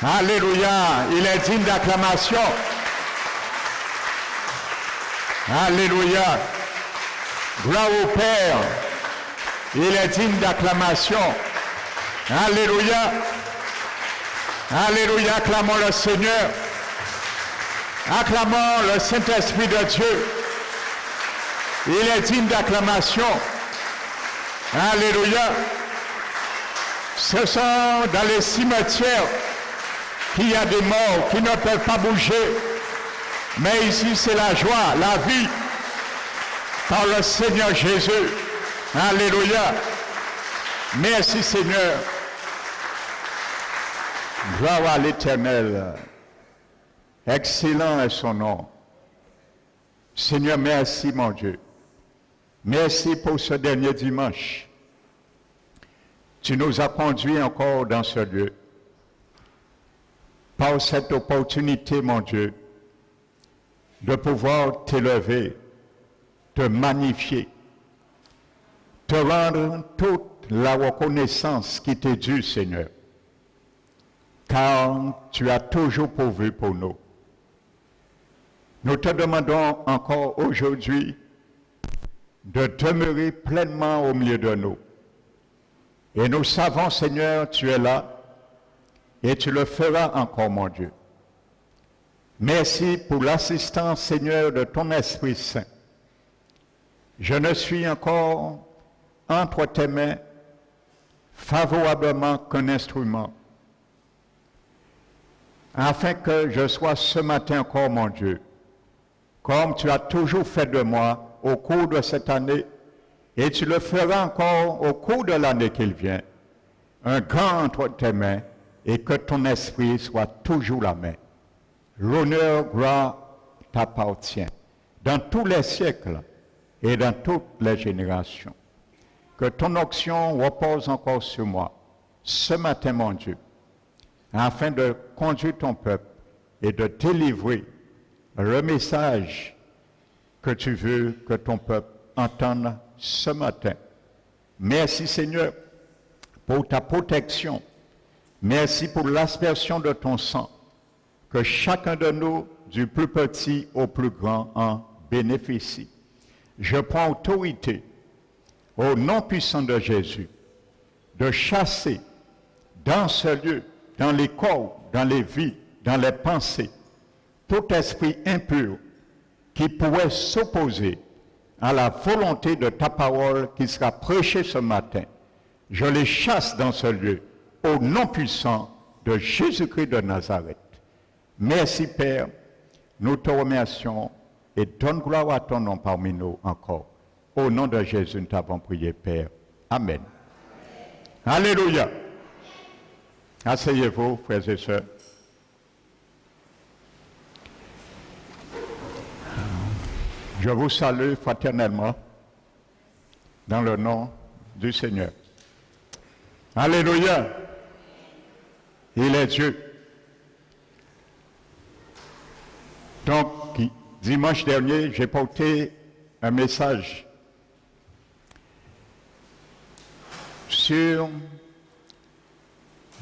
Alléluia. Il est digne d'acclamation. Alléluia. Gloire au Père. Il est digne d'acclamation. Alléluia. Alléluia. Acclamons le Seigneur. Acclamons le Saint-Esprit de Dieu. Il est digne d'acclamation. Alléluia. Ce sont dans les cimetières qu'il y a des morts qui ne peuvent pas bouger. Mais ici, c'est la joie, la vie par le Seigneur Jésus. Alléluia. Merci Seigneur. Gloire à l'Éternel. Excellent est son nom. Seigneur, merci mon Dieu. Merci pour ce dernier dimanche. Tu nous as conduits encore dans ce lieu. Par cette opportunité, mon Dieu, de pouvoir t'élever, te magnifier, te rendre toute la reconnaissance qui t'est due, Seigneur, car tu as toujours pourvu pour nous. Nous te demandons encore aujourd'hui de demeurer pleinement au milieu de nous. Et nous savons, Seigneur, tu es là et tu le feras encore, mon Dieu. Merci pour l'assistance, Seigneur, de ton Esprit Saint. Je ne suis encore entre tes mains favorablement qu'un instrument, afin que je sois ce matin encore, mon Dieu, comme tu as toujours fait de moi au cours de cette année, et tu le feras encore au cours de l'année qui vient, un grand entre tes mains, et que ton esprit soit toujours la main. L'honneur, gloire t'appartient dans tous les siècles et dans toutes les générations. Que ton onction repose encore sur moi ce matin, mon Dieu, afin de conduire ton peuple et de délivrer le message que tu veux que ton peuple entende ce matin. Merci Seigneur pour ta protection. Merci pour l'aspersion de ton sang. Que chacun de nous, du plus petit au plus grand, en bénéficie. Je prends autorité au nom puissant de Jésus de chasser dans ce lieu, dans les corps, dans les vies, dans les pensées, tout esprit impur qui pourrait s'opposer à la volonté de ta parole qui sera prêchée ce matin. Je les chasse dans ce lieu au nom puissant de Jésus-Christ de Nazareth. Merci Père, nous te remercions et donne gloire à ton nom parmi nous encore. Au nom de Jésus, nous t'avons prié, Père. Amen. Alléluia. Asseyez-vous, frères et sœurs. Je vous salue fraternellement dans le nom du Seigneur. Alléluia. Il est Dieu. Donc, dimanche dernier, j'ai porté un message sur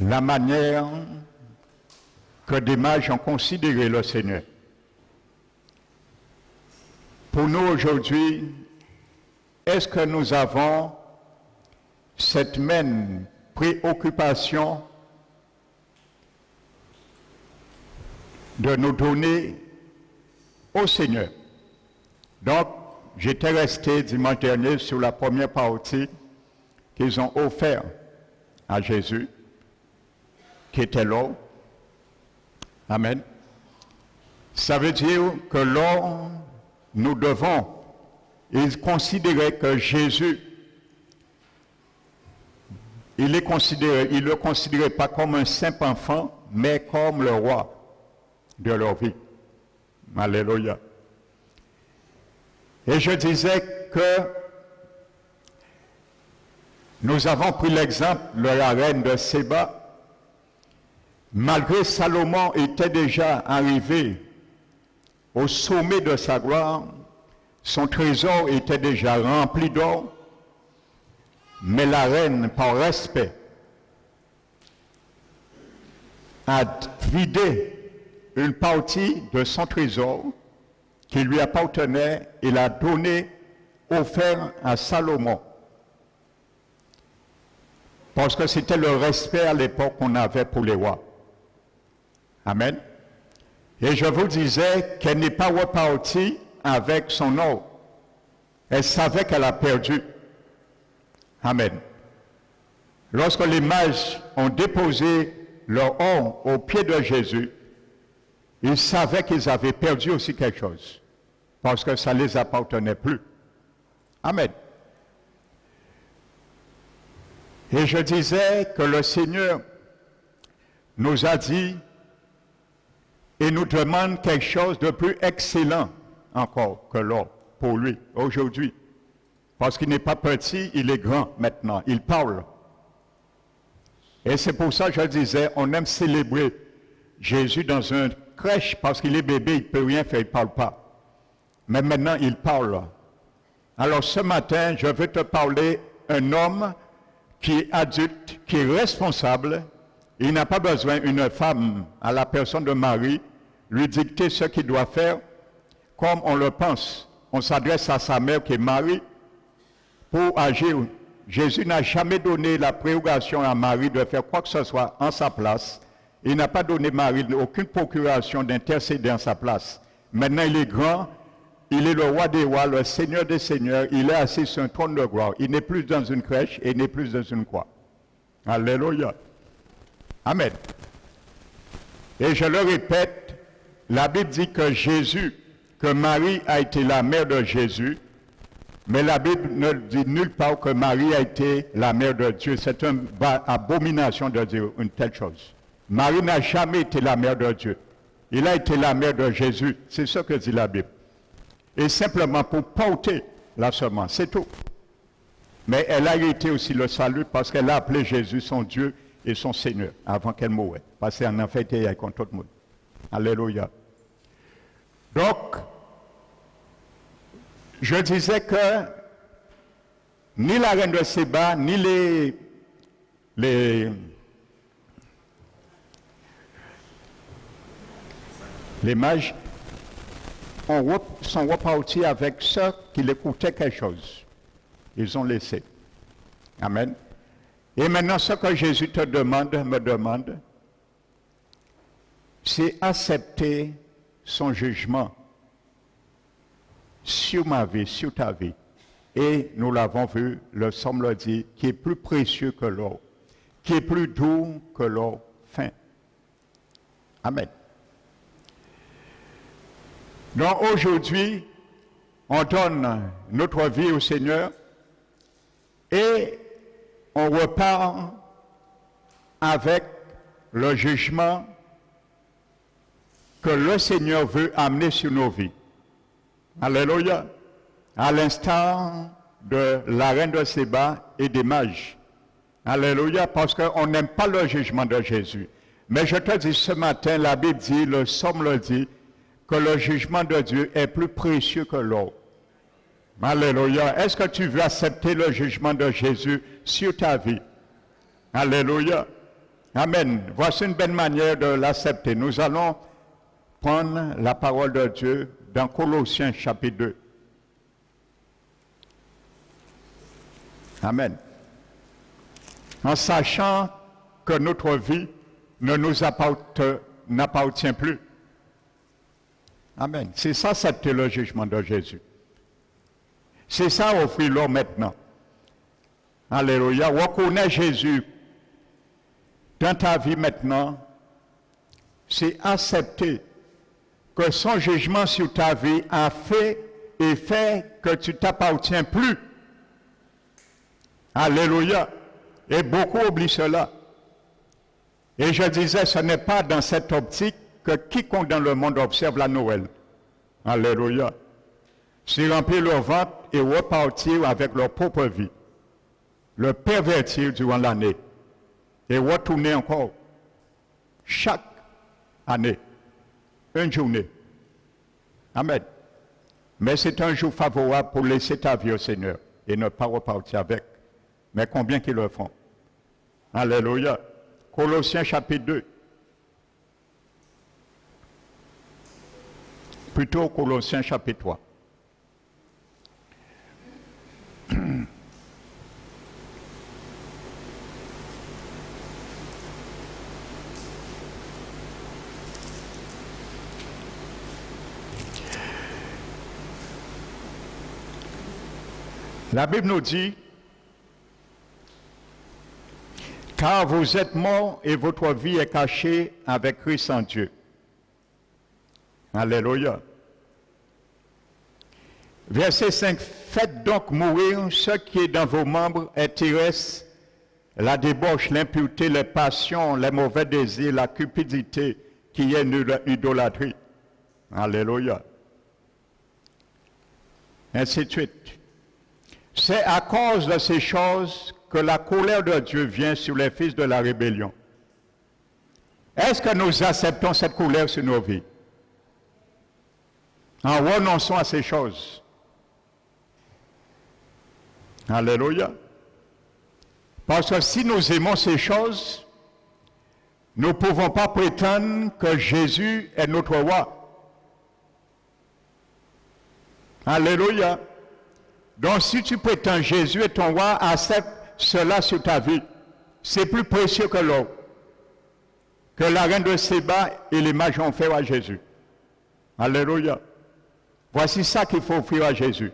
la manière que des mages ont considéré le Seigneur. Pour nous aujourd'hui, est-ce que nous avons cette même préoccupation de nous donner au Seigneur? Donc, j'étais resté dimanche dernier sur la première partie qu'ils ont offert à Jésus, qui était l'or. Amen. Ça veut dire que l'or, nous devons, ils considéraient que Jésus, il ne le considérait pas comme un simple enfant, mais comme le roi de leur vie. Alléluia. Et je disais que nous avons pris l'exemple de la reine de Séba. Malgré Salomon était déjà arrivé au sommet de sa gloire, son trésor était déjà rempli d'or, mais la reine, par respect, a vidé une partie de son trésor qui lui appartenait, il a donné, offert à Salomon. Parce que c'était le respect à l'époque qu'on avait pour les rois. Amen. Et je vous disais qu'elle n'est pas repartie avec son or. Elle savait qu'elle a perdu. Amen. Lorsque les mages ont déposé leur or au pied de Jésus, ils savaient qu'ils avaient perdu aussi quelque chose, parce que ça ne les appartenait plus. Amen. Et je disais que le Seigneur nous a dit et nous demande quelque chose de plus excellent encore que l'or pour lui aujourd'hui. Parce qu'il n'est pas petit, il est grand maintenant, il parle. Et c'est pour ça que je disais, on aime célébrer Jésus dans une crèche parce qu'il est bébé, il ne peut rien faire, il ne parle pas. Mais maintenant, il parle. Alors ce matin, je veux te parler d'un homme qui est adulte, qui est responsable. Il n'a pas besoin d'une femme à la personne de Marie lui dicter ce qu'il doit faire comme on le pense. On s'adresse à sa mère qui est Marie pour agir. Jésus n'a jamais donné la prérogation à Marie de faire quoi que ce soit en sa place. Il n'a pas donné à Marie aucune procuration d'intercéder en sa place. Maintenant, il est grand, il est le roi des rois, le seigneur des seigneurs, il est assis sur un trône de gloire. Il n'est plus dans une crèche et il n'est plus dans une croix. Alléluia. Amen. Et je le répète, la Bible dit que Jésus, que Marie a été la mère de Jésus, mais la Bible ne dit nulle part que Marie a été la mère de Dieu. C'est une abomination de dire une telle chose. Marie n'a jamais été la mère de Dieu. Il a été la mère de Jésus. C'est ce que dit la Bible. Et simplement pour porter la semence, c'est tout. Mais elle a été aussi le salut parce qu'elle a appelé Jésus son Dieu et son Seigneur avant qu'elle mourait. Parce qu'elle en a fait été contre tout le monde. Alléluia. Donc, je disais que ni la reine de Séba, ni les mages sont repartis avec ceux qui les coûtaient quelque chose. Ils ont laissé. Amen. Et maintenant, ce que Jésus me demande, c'est accepter son jugement sur ma vie, sur ta vie. Et nous l'avons vu, le psaume le dit, qui est plus précieux que l'or, qui est plus doux que l'or fin. Amen. Donc aujourd'hui, on donne notre vie au Seigneur et on repart avec le jugement que le Seigneur veut amener sur nos vies. Alléluia. À l'instar de la reine de Séba et des mages. Alléluia, parce qu'on n'aime pas le jugement de Jésus. Mais je te dis ce matin, la Bible dit, le psaume le dit, que le jugement de Dieu est plus précieux que l'or. Alléluia. Est-ce que tu veux accepter le jugement de Jésus sur ta vie? Alléluia. Amen. Voici une belle manière de l'accepter. Nous allons prendre la parole de Dieu dans Colossiens chapitre 2. Amen. En sachant que notre vie ne nous n'appartient plus. Amen. C'est ça, c'était le jugement de Jésus. C'est ça, offrir-leur maintenant. Alléluia. Reconnaître Jésus dans ta vie maintenant, c'est accepter que son jugement sur ta vie a fait et fait que tu t'appartiens plus. Alléluia. Et beaucoup oublient cela. Et je disais, ce n'est pas dans cette optique que quiconque dans le monde observe la Noël. Alléluia. C'est remplir leur ventre et repartir avec leur propre vie. Le pervertir durant l'année. Et retourner encore. Chaque année. Une journée. Amen. Mais c'est un jour favorable pour laisser ta vie au Seigneur et ne pas repartir avec. Mais combien qu'ils le font? Alléluia. Colossiens chapitre 2. plutôt Colossiens chapitre 3. La Bible nous dit, car vous êtes morts et votre vie est cachée avec Christ en Dieu. Alléluia. Verset 5, faites donc mourir ce qui est dans vos membres est terrestre, la débauche, l'impureté, les passions, les mauvais désirs, la cupidité, qui est l'idolâtrie. Alléluia. Ainsi de suite. C'est à cause de ces choses que la colère de Dieu vient sur les fils de la rébellion. Est-ce que nous acceptons cette colère sur nos vies? En renonçant à ces choses. Alléluia. Parce que si nous aimons ces choses, nous ne pouvons pas prétendre que Jésus est notre roi. Alléluia. Donc si tu prétends Jésus est ton roi, accepte cela sur ta vie. C'est plus précieux que l'or. Que la reine de Séba et les mages ont fait à Jésus. Alléluia. Voici ça qu'il faut offrir à Jésus.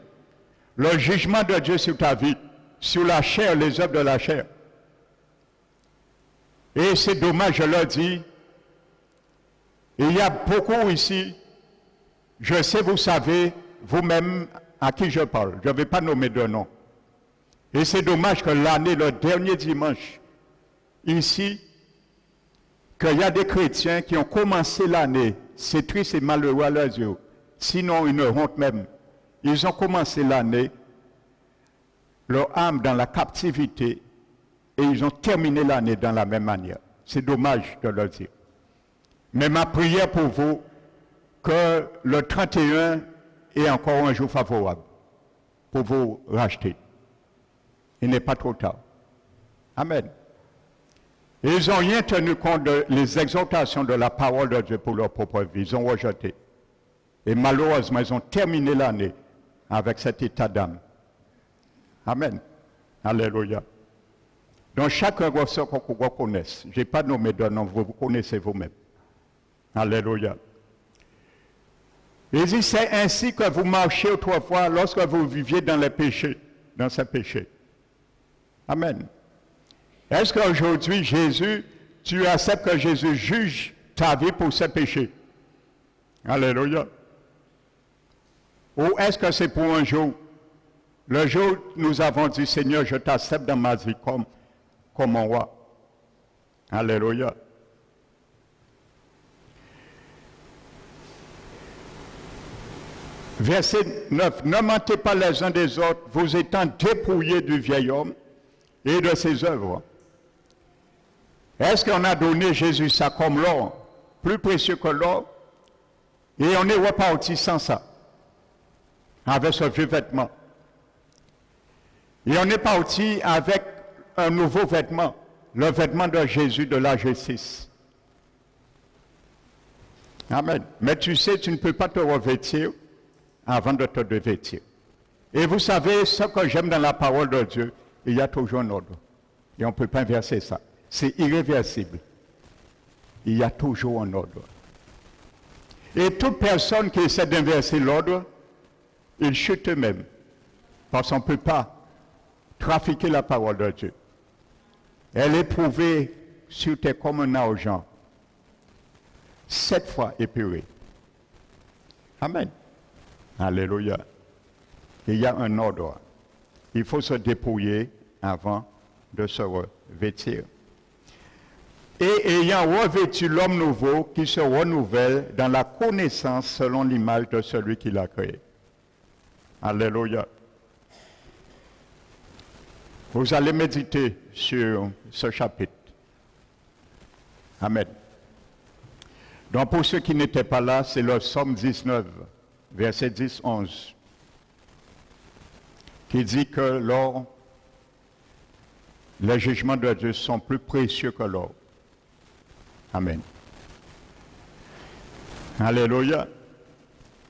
Le jugement de Dieu sur ta vie, sur la chair, les œuvres de la chair. Et c'est dommage, je leur dis, il y a beaucoup ici, je sais, vous savez, vous-même, à qui je parle. Je ne vais pas nommer de nom. Et c'est dommage que l'année, le dernier dimanche, ici, qu'il y a des chrétiens qui ont commencé l'année, c'est triste et malheureux à leurs yeux, sinon une honte même. Ils ont commencé l'année, leur âme dans la captivité, et ils ont terminé l'année dans la même manière. C'est dommage de le dire. Mais ma prière pour vous, que le 31 est encore un jour favorable pour vous racheter. Il n'est pas trop tard. Amen. Ils n'ont rien tenu compte des exhortations de la parole de Dieu pour leur propre vie. Ils ont rejeté. Et malheureusement, ils ont terminé l'année avec cet état d'âme. Amen. Alléluia. Donc chacun doit se reconnaître. Je n'ai pas nommé de nom, vous connaissez vous-même. Alléluia. Il dit, c'est ainsi que vous marchiez autrefois lorsque vous viviez dans les péchés, dans ces péchés. Amen. Est-ce qu'aujourd'hui, Jésus, tu acceptes que Jésus juge ta vie pour ces péchés? Alléluia. Ou est-ce que c'est pour un jour? Le jour où nous avons dit, Seigneur, je t'accepte dans ma vie comme mon roi. Alléluia. Verset 9. Ne mentez pas les uns des autres, vous étant dépouillés du vieil homme et de ses œuvres. Est-ce qu'on a donné Jésus ça comme l'or, plus précieux que l'or, et on est reparti sans ça, avec ce vieux vêtement. Et on est parti avec un nouveau vêtement, le vêtement de Jésus de la justice. Amen. Mais tu sais, tu ne peux pas te revêtir avant de te revêtir. Et vous savez, ce que j'aime dans la parole de Dieu, il y a toujours un ordre. Et on ne peut pas inverser ça. C'est irréversible. Il y a toujours un ordre. Et toute personne qui essaie d'inverser l'ordre, il chute eux-mêmes. Parce qu'on ne peut pas trafiquer la parole de Dieu. Elle est prouvée sur terre comme un argent. 7 fois épurée. Amen. Alléluia. Il y a un ordre. Il faut se dépouiller avant de se revêtir. Et ayant revêtu l'homme nouveau qui se renouvelle dans la connaissance selon l'image de celui qui l'a créé. Alléluia. Vous allez méditer sur ce chapitre. Amen. Donc pour ceux qui n'étaient pas là, c'est le psaume 19, verset 10-11, qui dit que l'or, les jugements de Dieu sont plus précieux que l'or. Amen. Alléluia.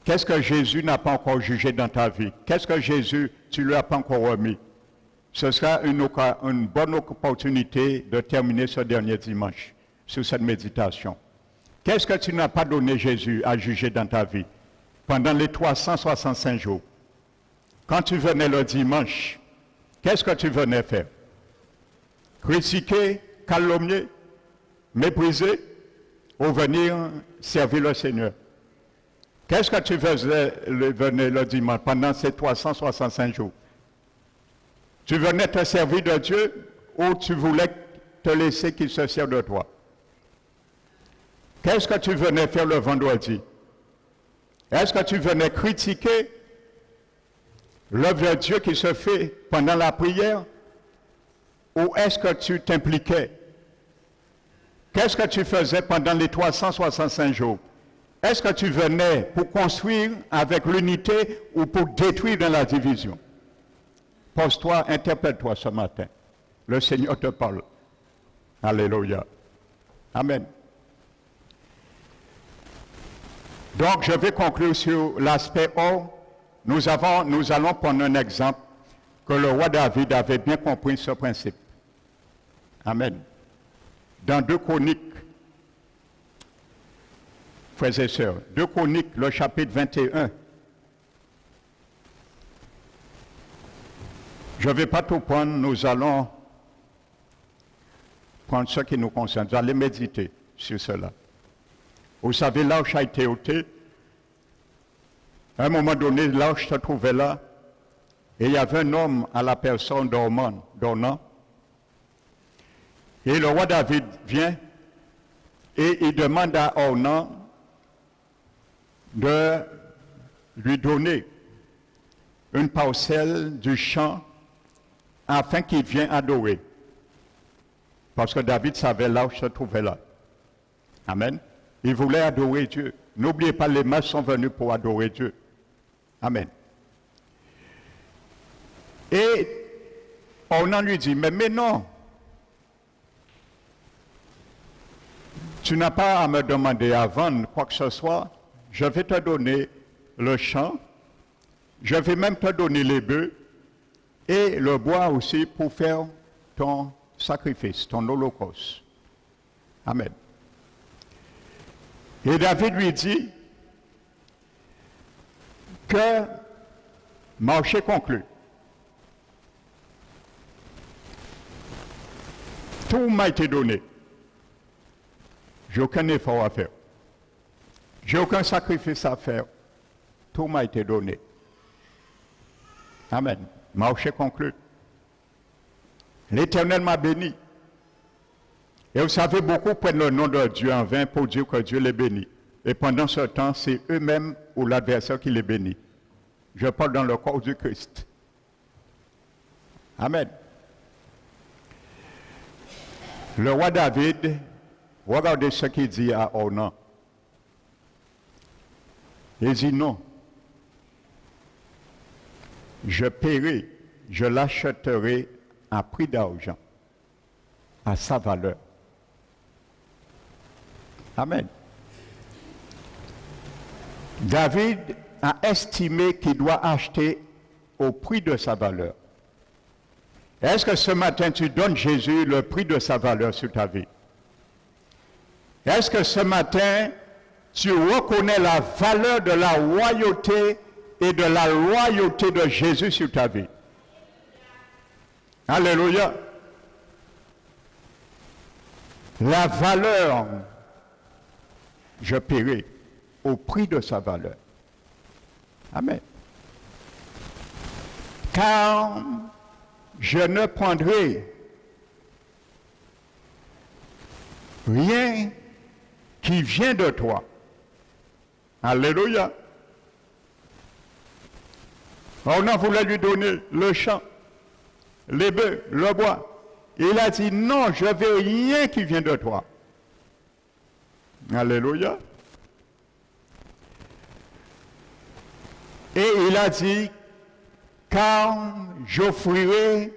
Qu'est-ce que Jésus n'a pas encore jugé dans ta vie? Qu'est-ce que Jésus, tu ne lui as pas encore remis? Ce sera une bonne opportunité de terminer ce dernier dimanche sur cette méditation. Qu'est-ce que tu n'as pas donné Jésus à juger dans ta vie pendant les 365 jours? Quand tu venais le dimanche, qu'est-ce que tu venais faire? Critiquer, calomnier, mépriser ou venir servir le Seigneur? Qu'est-ce que tu faisais venir le dimanche pendant ces 365 jours? Tu venais te servir de Dieu ou tu voulais te laisser qu'il se serve de toi? Qu'est-ce que tu venais faire le vendredi? Est-ce que tu venais critiquer l'œuvre de Dieu qui se fait pendant la prière? Ou est-ce que tu t'impliquais? Qu'est-ce que tu faisais pendant les 365 jours? Est-ce que tu venais pour construire avec l'unité ou pour détruire dans la division? Pose-toi, interpelle-toi ce matin. Le Seigneur te parle. Alléluia. Amen. Donc, je vais conclure sur l'aspect or. Nous allons prendre un exemple que le roi David avait bien compris ce principe. Amen. Dans 2 Chroniques, frères et sœurs, 2 Chroniques, le chapitre 21. Je ne vais pas tout prendre, nous allons prendre ce qui nous concerne. Vous allez méditer sur cela. Vous savez, l'arche a été ôtée. À un moment donné, l'arche se trouvait là. Et il y avait un homme à la personne d'Ornan. Et le roi David vient et il demande à Ornan de lui donner une parcelle du champ afin qu'il vienne adorer. Parce que David savait l'arche se trouvait là. Amen. Il voulait adorer Dieu. N'oubliez pas, les mages sont venus pour adorer Dieu. Amen. Et Ornan lui dit, mais non, tu n'as pas à me demander à vendre quoi que ce soit, je vais te donner le champ, je vais même te donner les bœufs et le bois aussi pour faire ton sacrifice, ton holocauste. Amen. Et David lui dit que marché conclu. Tout m'a été donné. J'ai aucun effort à faire. J'ai aucun sacrifice à faire. Tout m'a été donné. Amen. Marché conclu. L'Éternel m'a béni. Et vous savez, beaucoup prennent le nom de Dieu en vain pour dire que Dieu les bénit. Et pendant ce temps, c'est eux-mêmes ou l'adversaire qui les bénit. Je parle dans le corps du Christ. Amen. Le roi David, regardez ce qu'il dit à Ornan. Il dit non. Je paierai, je l'achèterai à prix d'argent, à sa valeur. Amen. David a estimé qu'il doit acheter au prix de sa valeur. Est-ce que ce matin tu donnes Jésus le prix de sa valeur sur ta vie? Est-ce que ce matin tu reconnais la valeur de la royauté et de la loyauté de Jésus sur ta vie? Alléluia. La valeur, je paierai au prix de sa valeur. Amen. Car je ne prendrai rien qui vient de toi. Alléluia. On a voulu lui donner le champ, les bœufs, le bois. Il a dit non, je ne veux rien qui vient de toi. Alléluia. Et il a dit, car j'offrirai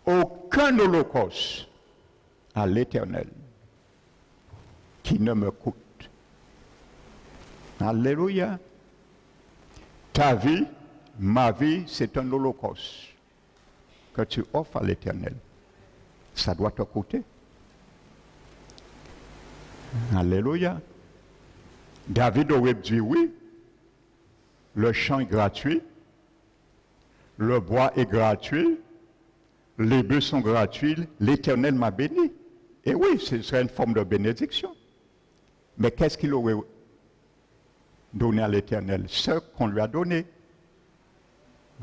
aucun holocauste à l'Éternel qui ne me coûte Alléluia. Ta vie, ma vie, c'est un holocauste que tu offres à l'Éternel. Ça doit te coûter. Alléluia. David aurait dit oui. Le champ est gratuit. Le bois est gratuit. Les bœufs sont gratuits. L'Éternel m'a béni. Et oui, ce serait une forme de bénédiction. Mais qu'est-ce qu'il aurait donné à l'Éternel? Ce qu'on lui a donné.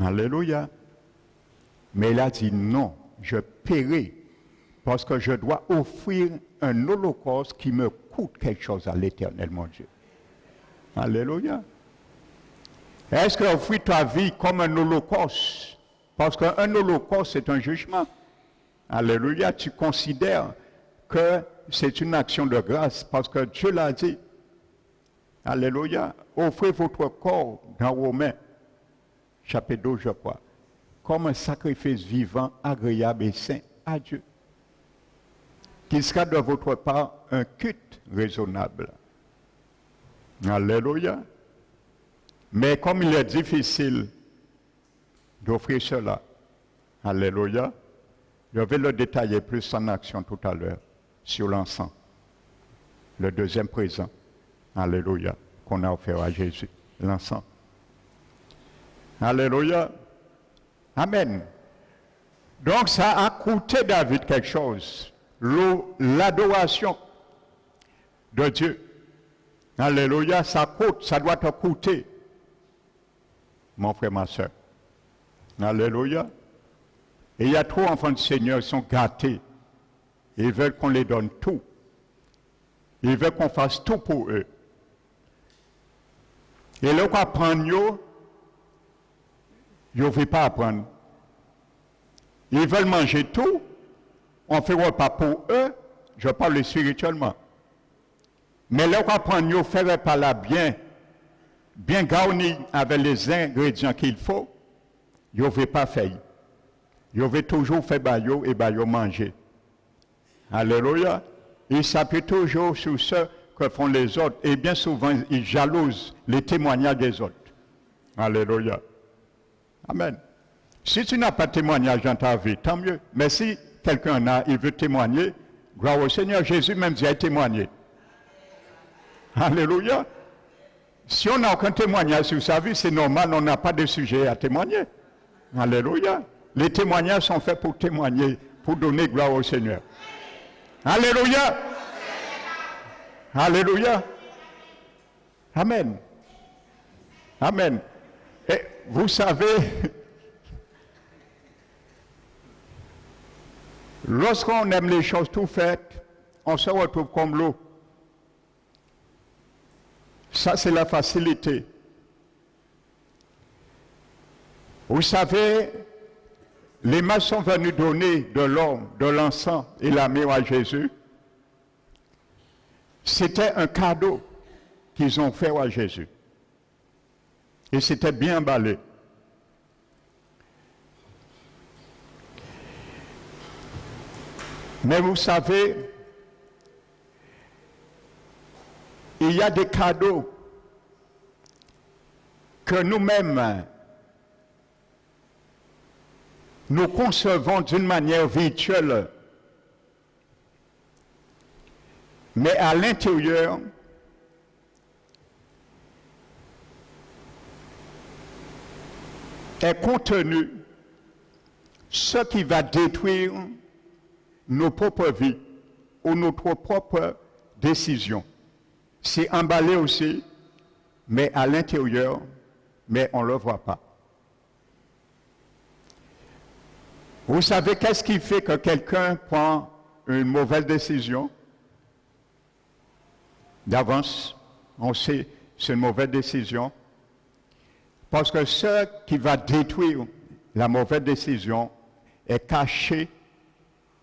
Alléluia. Mais il a dit non, je paierai parce que je dois offrir un holocauste qui me coûte quelque chose à l'Éternel, mon Dieu. Alléluia. Est-ce que offrir ta vie comme un holocauste? Parce qu'un holocauste, c'est un jugement. Alléluia. Tu considères que c'est une action de grâce parce que Dieu l'a dit. Alléluia. Offrez votre corps dans Romains, chapitre 12, je crois, comme un sacrifice vivant, agréable et saint à Dieu. Qu'il sera de votre part un culte raisonnable. Alléluia. Mais comme il est difficile d'offrir cela, alléluia, je vais le détailler plus en action tout à l'heure sur l'encens. Le deuxième présent, alléluia, qu'on a offert à Jésus, l'encens. Alléluia. Amen. Donc ça a coûté David quelque chose. L'adoration de Dieu. Alléluia, ça coûte, ça doit te coûter. Mon frère, ma soeur. Alléluia. Et il y a trop d'enfants du Seigneur qui sont gâtés. Ils veulent qu'on les donne tout. Ils veulent qu'on fasse tout pour eux. Et là, qu'on apprend, ils ne veulent pas apprendre. Ils veulent manger tout. On fait repas pour eux. Je parle spirituellement. Mais là, qu'on apprend, ils faire pas là bien garni avec les ingrédients qu'il faut. Ils ne veulent pas faire. Ils veulent toujours faire baillot et baillot manger. Alléluia. Ils s'appuient toujours sur ce que font les autres. Et bien souvent, ils jalousent les témoignages des autres. Alléluia. Amen. Si tu n'as pas de témoignage dans ta vie, tant mieux. Mais si quelqu'un en a, il veut témoigner, gloire au Seigneur, Jésus même dit à témoigner. Alléluia. Si on n'a aucun témoignage sur sa vie, c'est normal, on n'a pas de sujet à témoigner. Alléluia. Les témoignages sont faits pour témoigner, pour donner gloire au Seigneur. Alléluia. Alléluia. Amen. Amen. Et vous savez, lorsqu'on aime les choses tout faites, on se retrouve comme l'eau. Ça, c'est la facilité. Vous savez, les mages sont venus donner de l'or, de l'encens et la myrrhe à Jésus. C'était un cadeau qu'ils ont fait à Jésus. Et c'était bien emballé. Mais vous savez, il y a des cadeaux que nous-mêmes, nous concevons d'une manière virtuelle. Mais à l'intérieur, est contenu ce qui va détruire nos propres vies ou notre propre décision. C'est emballé aussi, mais à l'intérieur, mais on ne le voit pas. Vous savez qu'est-ce qui fait que quelqu'un prend une mauvaise décision? D'avance, on sait c'est une mauvaise décision. Parce que ce qui va détruire la mauvaise décision est caché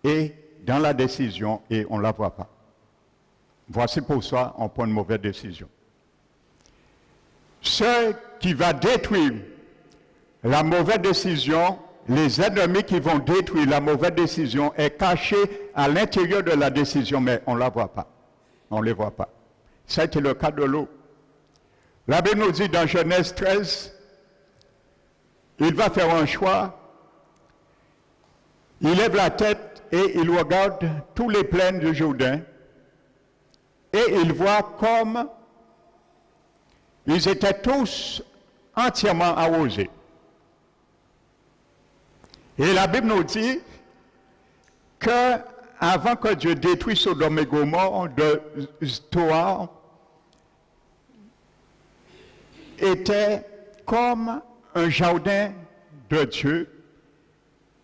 et dans la décision et on ne la voit pas. Voici pour ça on prend une mauvaise décision. Ce qui va détruire la mauvaise décision, les ennemis qui vont détruire la mauvaise décision est caché à l'intérieur de la décision, mais on ne la voit pas. On ne les voit pas. Ça a été le cas de l'eau. La Bible nous dit dans Genèse 13, il va faire un choix, il lève la tête et il regarde tous les plaines du Jourdain et il voit comme ils étaient tous entièrement arrosés. Et la Bible nous dit que avant que Dieu détruise Sodome et Gomorrhe, de Zoar était comme un jardin de Dieu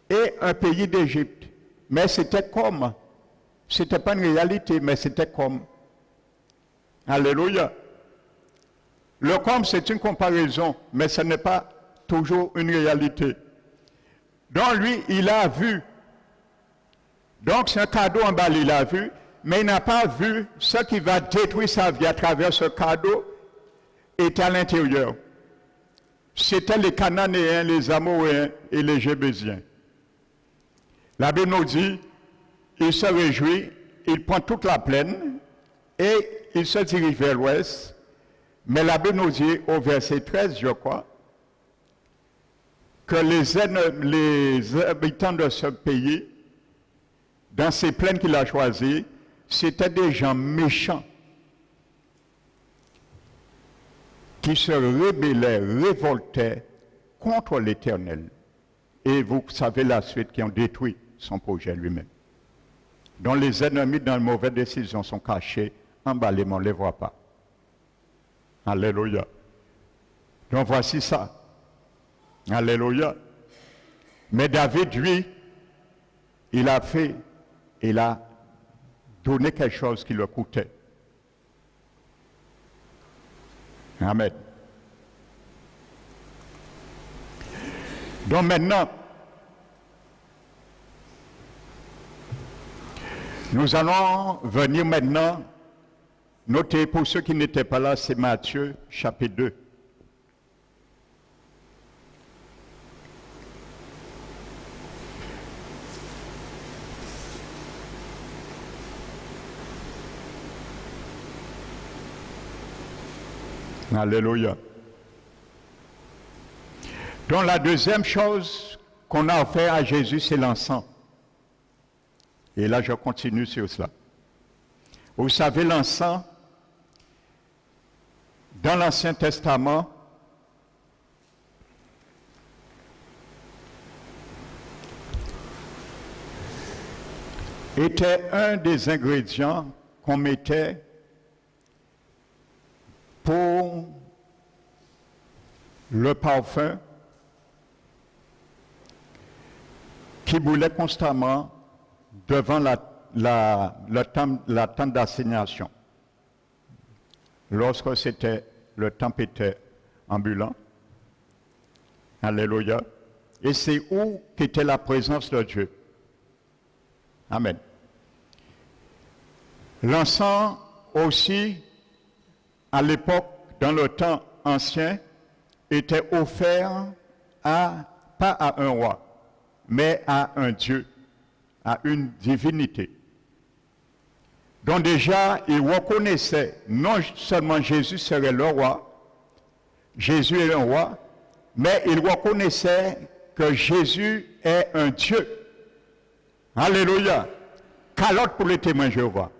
et un pays d'Égypte. Mais c'était comme, c'était pas une réalité, mais c'était comme. Alléluia. Le comme, c'est une comparaison, mais ce n'est pas toujours une réalité. Donc lui, il a vu. Donc c'est un cadeau en bas, il a vu, mais il n'a pas vu ce qui va détruire sa vie à travers ce cadeau est à l'intérieur. C'était les Cananéens, les Amoréens et les Jébésiens. La Bible nous dit, il se réjouit, il prend toute la plaine et il se dirige vers l'ouest. Mais la Bible nous dit au verset 13, je crois, que les habitants de ce pays, dans ces plaines qu'il a choisies, c'étaient des gens méchants qui se rébellaient, révoltaient contre l'Éternel. Et vous savez la suite, qui ont détruit son projet lui-même. Dont les ennemis dans les mauvaises décisions sont cachés, emballés, mais on ne les voit pas. Alléluia. Donc voici ça. Alléluia. Mais David, lui, il a donné quelque chose qui le coûtait. Amen. Donc maintenant, nous allons venir maintenant, notez pour ceux qui n'étaient pas là, c'est Matthieu chapitre 2. Alléluia. Donc la deuxième chose qu'on a offert à Jésus, c'est l'encens. Et là, je continue sur cela. Vous savez, l'encens, dans l'Ancien Testament, était un des ingrédients qu'on mettait pour le parfum qui brûlait constamment devant la tente d'assignation. Lorsque le temple était ambulant. Alléluia. Et c'est où qu'était la présence de Dieu. Amen. L'encens aussi, à l'époque, dans le temps ancien, était offert pas à un roi, mais à un Dieu, à une divinité. Donc déjà, il reconnaissait non seulement Jésus serait le roi, Jésus est un roi, mais il reconnaissait que Jésus est un Dieu. Alléluia. Calotte pour les témoins Jéhovah.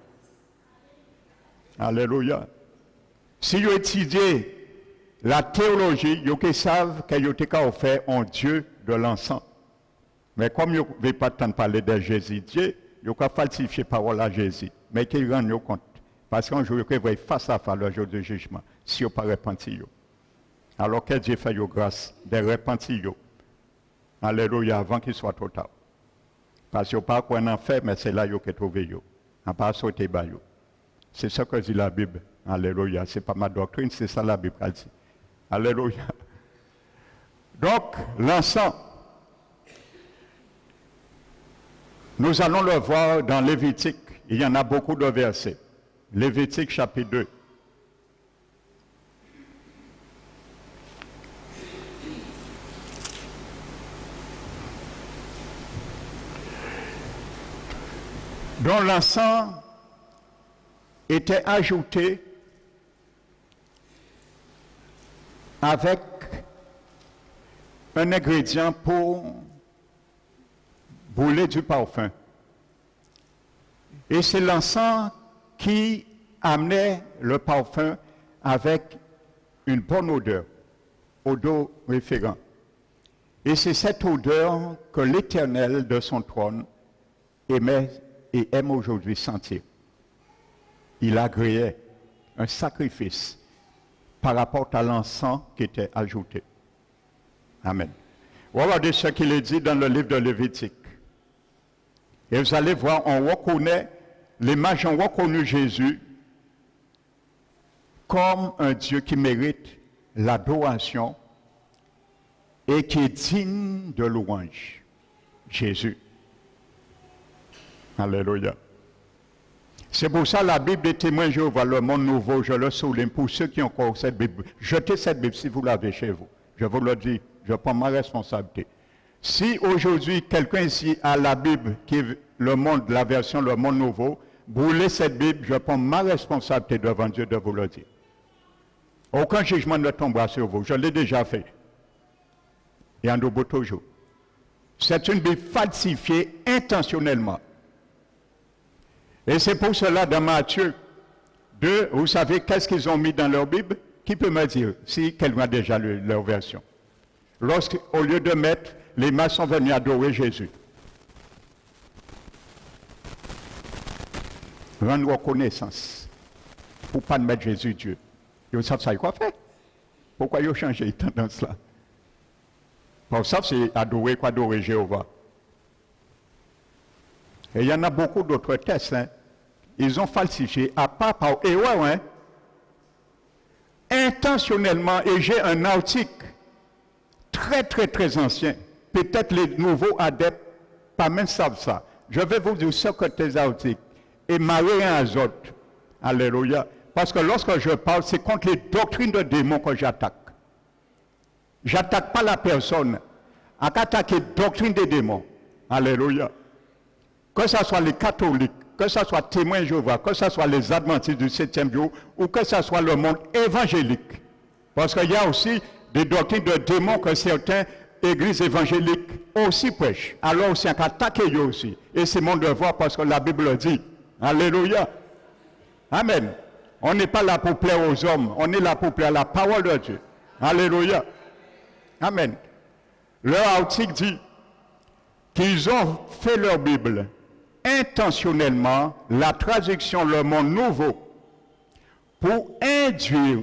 Alléluia. Si vous étudiez la théologie, vous savez que vous avez offert un Dieu de l'encens. Mais comme vous ne pas tant parler de Jésus, Dieu, vous avez falsifié la parole à Jésus. Mais qu'il rend compte. Parce qu'un jour, vous êtes face à face le jour du jugement, si vous ne pas repenti. Alors que Dieu fait grâce de repentir. Alléluia, avant qu'il soit trop tard. Parce que vous pas quoi en fait, mais c'est là que vous trouvez. On pas sauter bas. C'est ce que dit la Bible. Alléluia. Ce n'est pas ma doctrine, c'est ça la Bible a dit. Alléluia. Donc, l'encens, nous allons le voir dans Lévitique. Il y en a beaucoup de versets. Lévitique chapitre 2. Dont l'encens était ajouté avec un ingrédient pour brûler du parfum. Et c'est l'encens qui amenait le parfum avec une bonne odeur référent. Et c'est cette odeur que l'Éternel de son trône aimait et aime aujourd'hui sentir. Il agréait un sacrifice par rapport à l'encens qui était ajouté. Amen. Regardez ce qu'il est dit dans le livre de Lévitique. Et vous allez voir, on reconnaît, les mages ont reconnu Jésus comme un Dieu qui mérite l'adoration et qui est digne de louange. Jésus. Alléluia. C'est pour ça la Bible des témoins Jéhovah, le monde nouveau, je le souligne pour ceux qui ont encore cette Bible. Jetez cette Bible si vous l'avez chez vous. Je vous le dis, je prends ma responsabilité. Si aujourd'hui quelqu'un ici a la Bible, qui est le monde, la version le monde nouveau, brûlez cette Bible, je prends ma responsabilité devant Dieu de vous le dire. Aucun jugement ne tombera sur vous, je l'ai déjà fait. Et en debout toujours. C'est une Bible falsifiée intentionnellement. Et c'est pour cela, dans Matthieu 2, vous savez qu'est-ce qu'ils ont mis dans leur Bible? Qui peut me dire si quelqu'un a déjà lu leur version? Lorsqu'au lieu de mettre, les mages sont venus adorer Jésus. Rendre reconnaissance pour ne pas mettre Jésus Dieu. Ils savent ça, quoi faire? Pourquoi ils ont changé tendance là? Pour ça, c'est adorer Jéhovah. Et il y en a beaucoup d'autres tests. Hein. Ils ont falsifié, à part par erreur, hein, intentionnellement. Et j'ai un article très ancien. Peut-être les nouveaux adeptes, pas même savent ça. Je vais vous dire ce que tes articles. Et marier un azote. Alléluia. Parce que lorsque je parle, c'est contre les doctrines de démons que j'attaque. J'attaque pas la personne. À attaquer la doctrine des démons. Alléluia. Que ce soit les catholiques, que ce soit témoins Jéhovah, que ce soit les adventistes du 7e jour, ou que ce soit le monde évangélique. Parce qu'il y a aussi des doctrines de démons que certaines églises évangéliques aussi prêchent. Alors c'est un attaquer eux aussi. Et c'est mon devoir parce que la Bible le dit. Alléluia. Amen. On n'est pas là pour plaire aux hommes, on est là pour plaire à la parole de Dieu. Alléluia. Amen. Leur article dit qu'ils ont fait leur Bible intentionnellement, la traduction Le Monde Nouveau, pour induire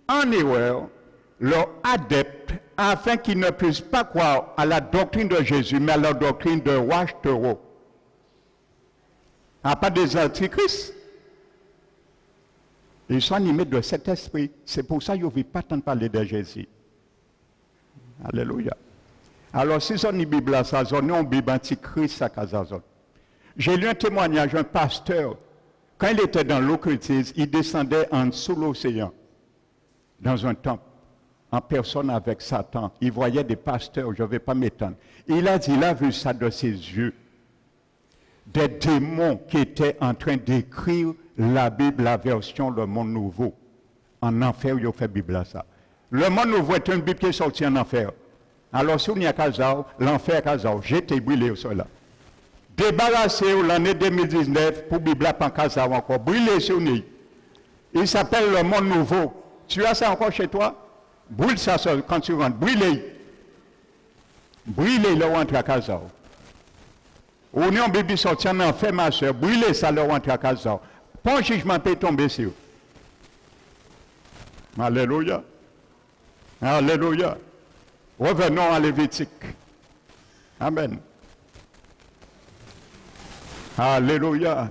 en erreur leurs adeptes afin qu'ils ne puissent pas croire à la doctrine de Jésus, mais à la doctrine de Ouachtoro. À part des antichrists. Ils sont animés de cet esprit. C'est pour ça qu'ils ne veulent pas tant parler de Jésus. Alléluia. Alors, si on a une Bible à ça, on a une Bible antichrist à Kazazon. J'ai lu un témoignage d'un pasteur. Quand il était dans l'occultisme, il descendait en dessous de l'océan, dans un temple, en personne avec Satan. Il voyait des pasteurs, je ne vais pas m'étendre. Il a dit, il a vu ça de ses yeux. Des démons qui étaient en train d'écrire la Bible, la version Le Monde Nouveau. En enfer, il a fait Bible à ça. Le Monde Nouveau est une Bible qui est sortie en enfer. Alors, si on y a Kazao, l'enfer Kazao, j'ai été brûlé au sol là. Débarrassé l'année 2019 pour Bible en Kazao encore, brûlé sur nous. Il s'appelle Le Monde Nouveau. Tu as ça encore chez toi? Brûle ça quand tu rentres. Brûlé. Brûlé, le rentre à Kazao. On est en Bible sorti en enfer, ma soeur. Brûlé ça, le rentre à Kazao. Pas un jugement peut tomber sur. Alléluia. Alléluia. Revenons à Lévitique. Amen. Alléluia.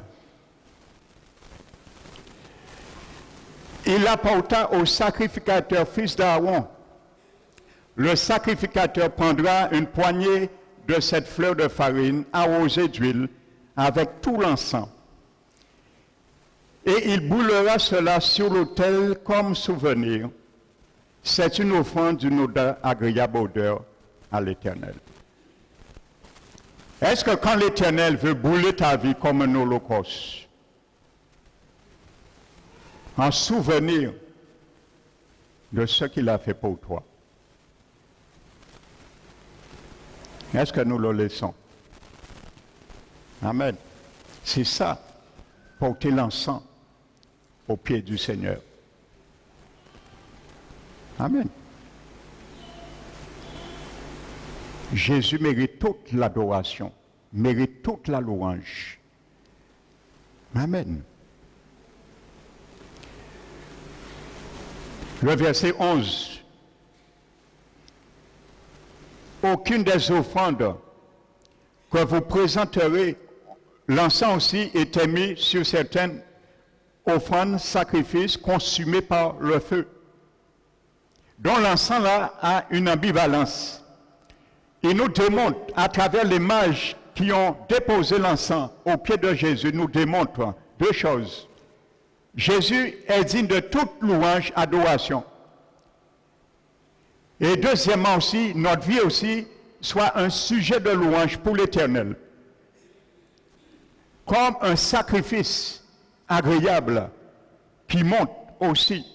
Il apporta au sacrificateur, fils d'Aaron. Le sacrificateur prendra une poignée de cette fleur de farine arrosée d'huile avec tout l'encens. Et il brûlera cela sur l'autel comme souvenir. C'est une offrande d'une odeur, agréable odeur à l'Éternel. Est-ce que quand l'Éternel veut brûler ta vie comme un holocauste, en souvenir, de ce qu'il a fait pour toi. Est-ce que nous le laissons? Amen. C'est ça, porter l'encens au pied du Seigneur. Amen. Jésus mérite toute l'adoration, mérite toute la louange. Amen. Le verset 11. Aucune des offrandes que vous présenterez, l'encens aussi était mis sur certaines offrandes, sacrifices consumés par le feu. Donc l'encens là a une ambivalence. Il nous démontre, à travers les mages qui ont déposé l'encens au pied de Jésus, nous démontre deux choses. Jésus est digne de toute louange, adoration. Et deuxièmement aussi, notre vie aussi soit un sujet de louange pour l'Éternel. Comme un sacrifice agréable qui monte aussi.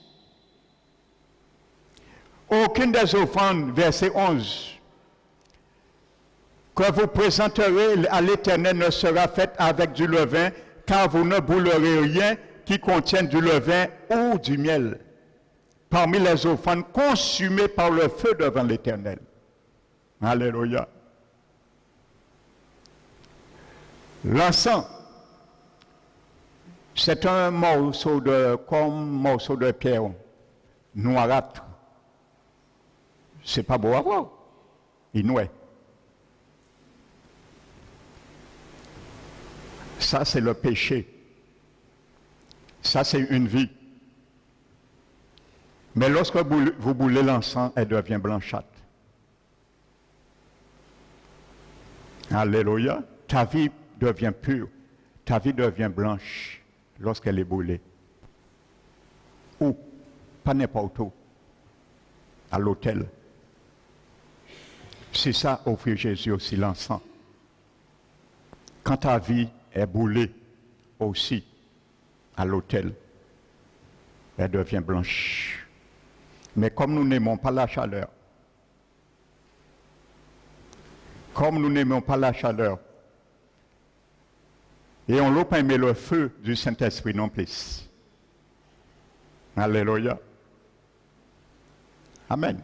Aucune des offrandes, verset 11, que vous présenterez à l'Éternel ne sera faite avec du levain, car vous ne brûlerez rien qui contienne du levain ou du miel, parmi les offrandes consumées par le feu devant l'Éternel. Alléluia. L'encens, c'est un morceau de pierre noirâtre. C'est pas beau à voir. Il nouait. Ça, c'est le péché. Ça, c'est une vie. Mais lorsque vous brûlez l'encens, elle devient blanchâtre. Alléluia. Ta vie devient pure. Ta vie devient blanche lorsqu'elle est brûlée. Ou, pas n'importe où, à l'autel. C'est ça, offrir Jésus aussi l'encens. Quand ta vie est brûlée aussi à l'autel, elle devient blanche. Mais comme nous n'aimons pas la chaleur, et on n'a pas aimé le feu du Saint-Esprit non plus. Alléluia. Amen.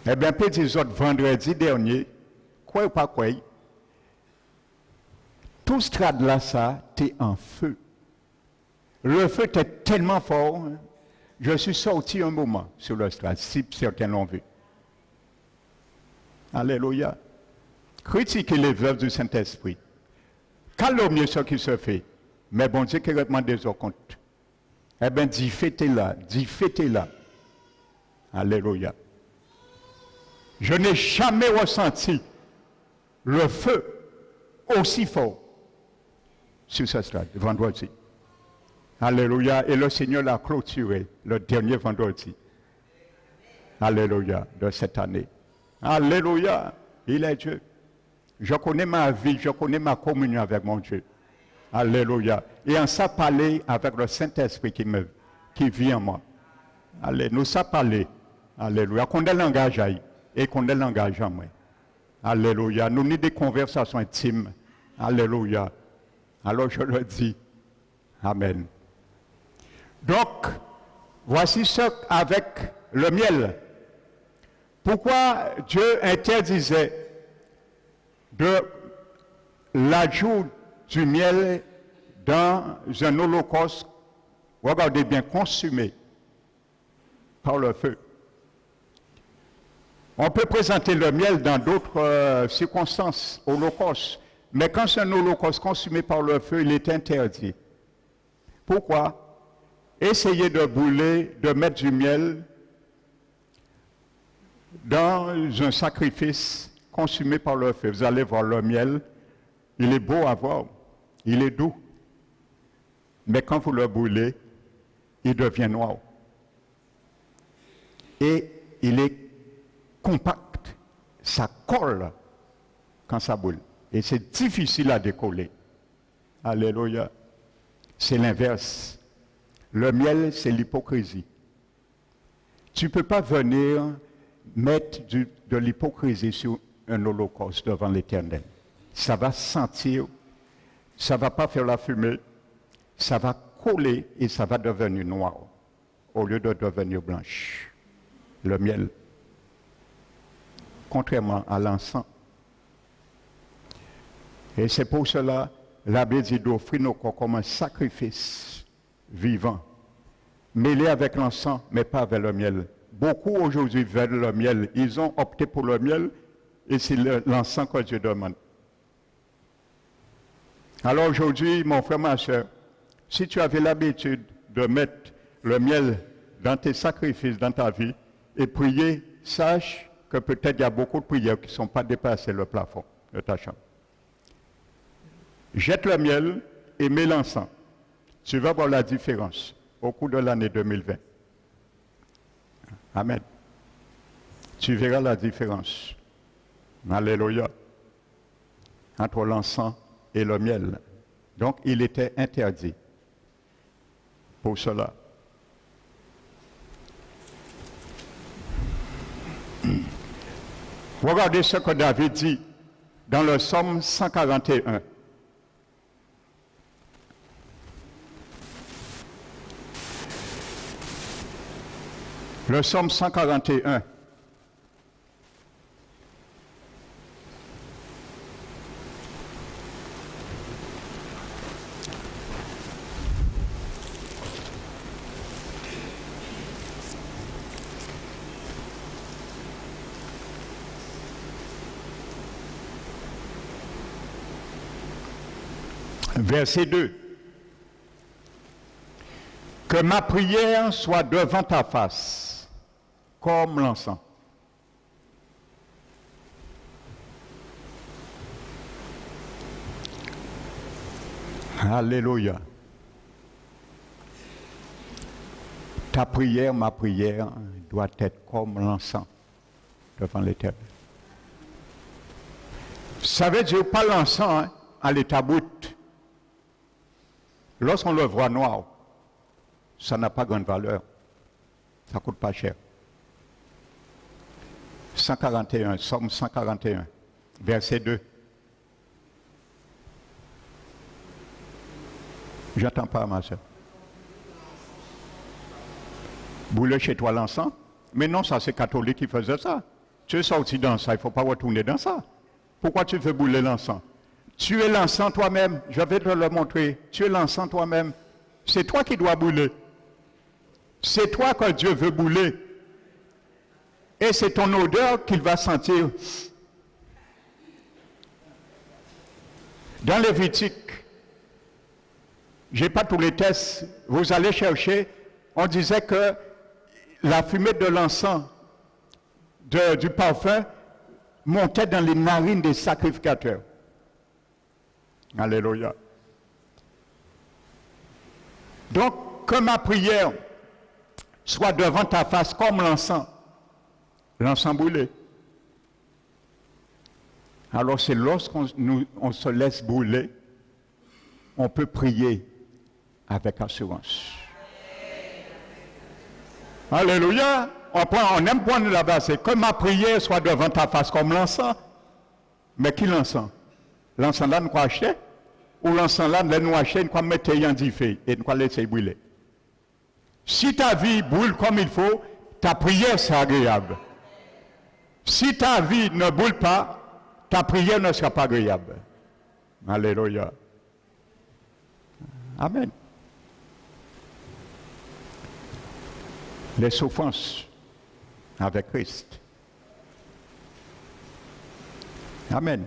Eh bien, petit autres vendredi dernier, quoi ou pas quoi, tout ce stade là, ça, t'es en feu. Le feu était tellement fort, hein, je suis sorti un moment sur le stade, si certains l'ont vu. Alléluia. Critiquez les veuves du Saint-Esprit. Calomniez ce qui se fait. Mais bon Dieu qui demande des comptes. Eh bien, dis fêtez là. Alléluia. Je n'ai jamais ressenti le feu aussi fort sur ce stade, vendredi. Alléluia. Et le Seigneur l'a clôturé le dernier vendredi. Alléluia. De cette année. Alléluia. Il est Dieu. Je connais ma vie, je connais ma communion avec mon Dieu. Alléluia. Et en ça parler avec le Saint-Esprit qui vit en moi. Allez, nous ça parler. Alléluia. Qu'on ait le langage et qu'on ait le langage en moi. Alléluia. Nous avons des conversations intimes. Alléluia. Alors je le dis. Amen. Donc, voici ce avec le miel. Pourquoi Dieu interdisait de l'ajout du miel dans un holocauste, regardez bien, consumé par le feu. On peut présenter le miel dans d'autres circonstances, holocauste, mais quand c'est un holocauste consumé par le feu, il est interdit. Pourquoi? Essayez de brûler, de mettre du miel dans un sacrifice consumé par le feu. Vous allez voir le miel, il est beau à voir, il est doux. Mais quand vous le brûlez, il devient noir. Et il est compact, ça colle quand ça brûle. Et c'est difficile à décoller. Alléluia. C'est l'inverse. Le miel, c'est l'hypocrisie. Tu ne peux pas venir mettre de l'hypocrisie sur un holocauste devant l'Éternel. Ça va sentir, ça ne va pas faire la fumée, ça va coller et ça va devenir noir au lieu de devenir blanche. Le miel, contrairement à l'encens. Et c'est pour cela, la Bible dit d'offrir nos corps comme un sacrifice vivant, mêlé avec l'encens, mais pas avec le miel. Beaucoup aujourd'hui veulent le miel. Ils ont opté pour le miel et c'est l'encens que Dieu demande. Alors aujourd'hui, mon frère, ma soeur, si tu avais l'habitude de mettre le miel dans tes sacrifices, dans ta vie, et prier, sache que peut-être il y a beaucoup de prières qui ne sont pas dépassées le plafond de ta chambre. Jette le miel et mets l'encens. Tu vas voir la différence au cours de l'année 2020. Amen. Tu verras la différence. Alléluia. Entre l'encens et le miel. Donc, il était interdit pour cela. Regardez ce que David dit dans le psaume 141. Le psaume 141. Verset 2. Que ma prière soit devant ta face, comme l'encens. Alléluia. Ta prière, ma prière, doit être comme l'encens devant l'Éternel. Ça veut dire pas l'encens à l'état brut. Lorsqu'on le voit noir, ça n'a pas grande valeur. Ça ne coûte pas cher. 141, Somme 141, verset 2. J'entends pas, ma soeur. Bouler chez toi l'encens? Mais non, ça c'est catholique qui faisait ça. Tu es sorti dans ça, il ne faut pas retourner dans ça. Pourquoi tu fais bouler l'encens? Tu es l'encens toi-même, je vais te le montrer. Tu es l'encens toi-même. C'est toi qui dois bouler. C'est toi que Dieu veut bouler. Et c'est ton odeur qu'il va sentir. Dans Lévitique, je n'ai pas tous les tests, vous allez chercher, on disait que la fumée de l'encens, du parfum, montait dans les narines des sacrificateurs. Alléluia. Donc, que ma prière soit devant ta face comme l'encens brûlé. Alors c'est lorsqu'on se laisse brûler, on peut prier avec assurance. Alléluia. On aime prendre la base, c'est que ma prière soit devant ta face comme l'encens. Mais qui l'encens? L'encens là, nous quoi acheter? Ou l'encens là, nous acheter, nous quoi mettre en diffé et nous quoi laisser brûler. Si ta vie brûle comme il faut, ta prière sera agréable. Si ta vie ne brûle pas, ta prière ne sera pas agréable. Alléluia. Amen. Les souffrances avec Christ. Amen.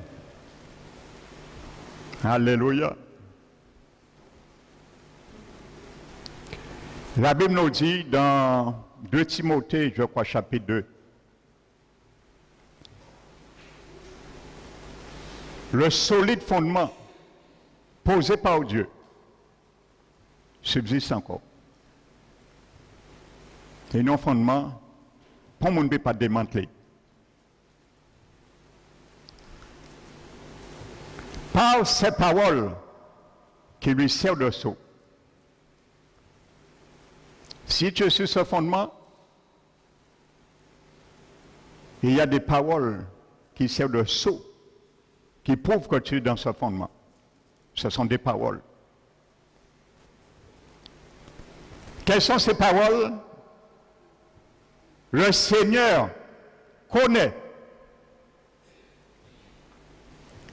Alléluia. La Bible nous dit dans 2 Timothée, je crois, chapitre 2, le solide fondement posé par Dieu subsiste encore. Et non fondement, pour qu'on ne peut pas démanteler. Par ces paroles qui lui servent de sceau. Si tu es sur ce fondement, il y a des paroles qui servent de sceau, qui prouvent que tu es dans ce fondement. Ce sont des paroles. Quelles sont ces paroles? Le Seigneur connaît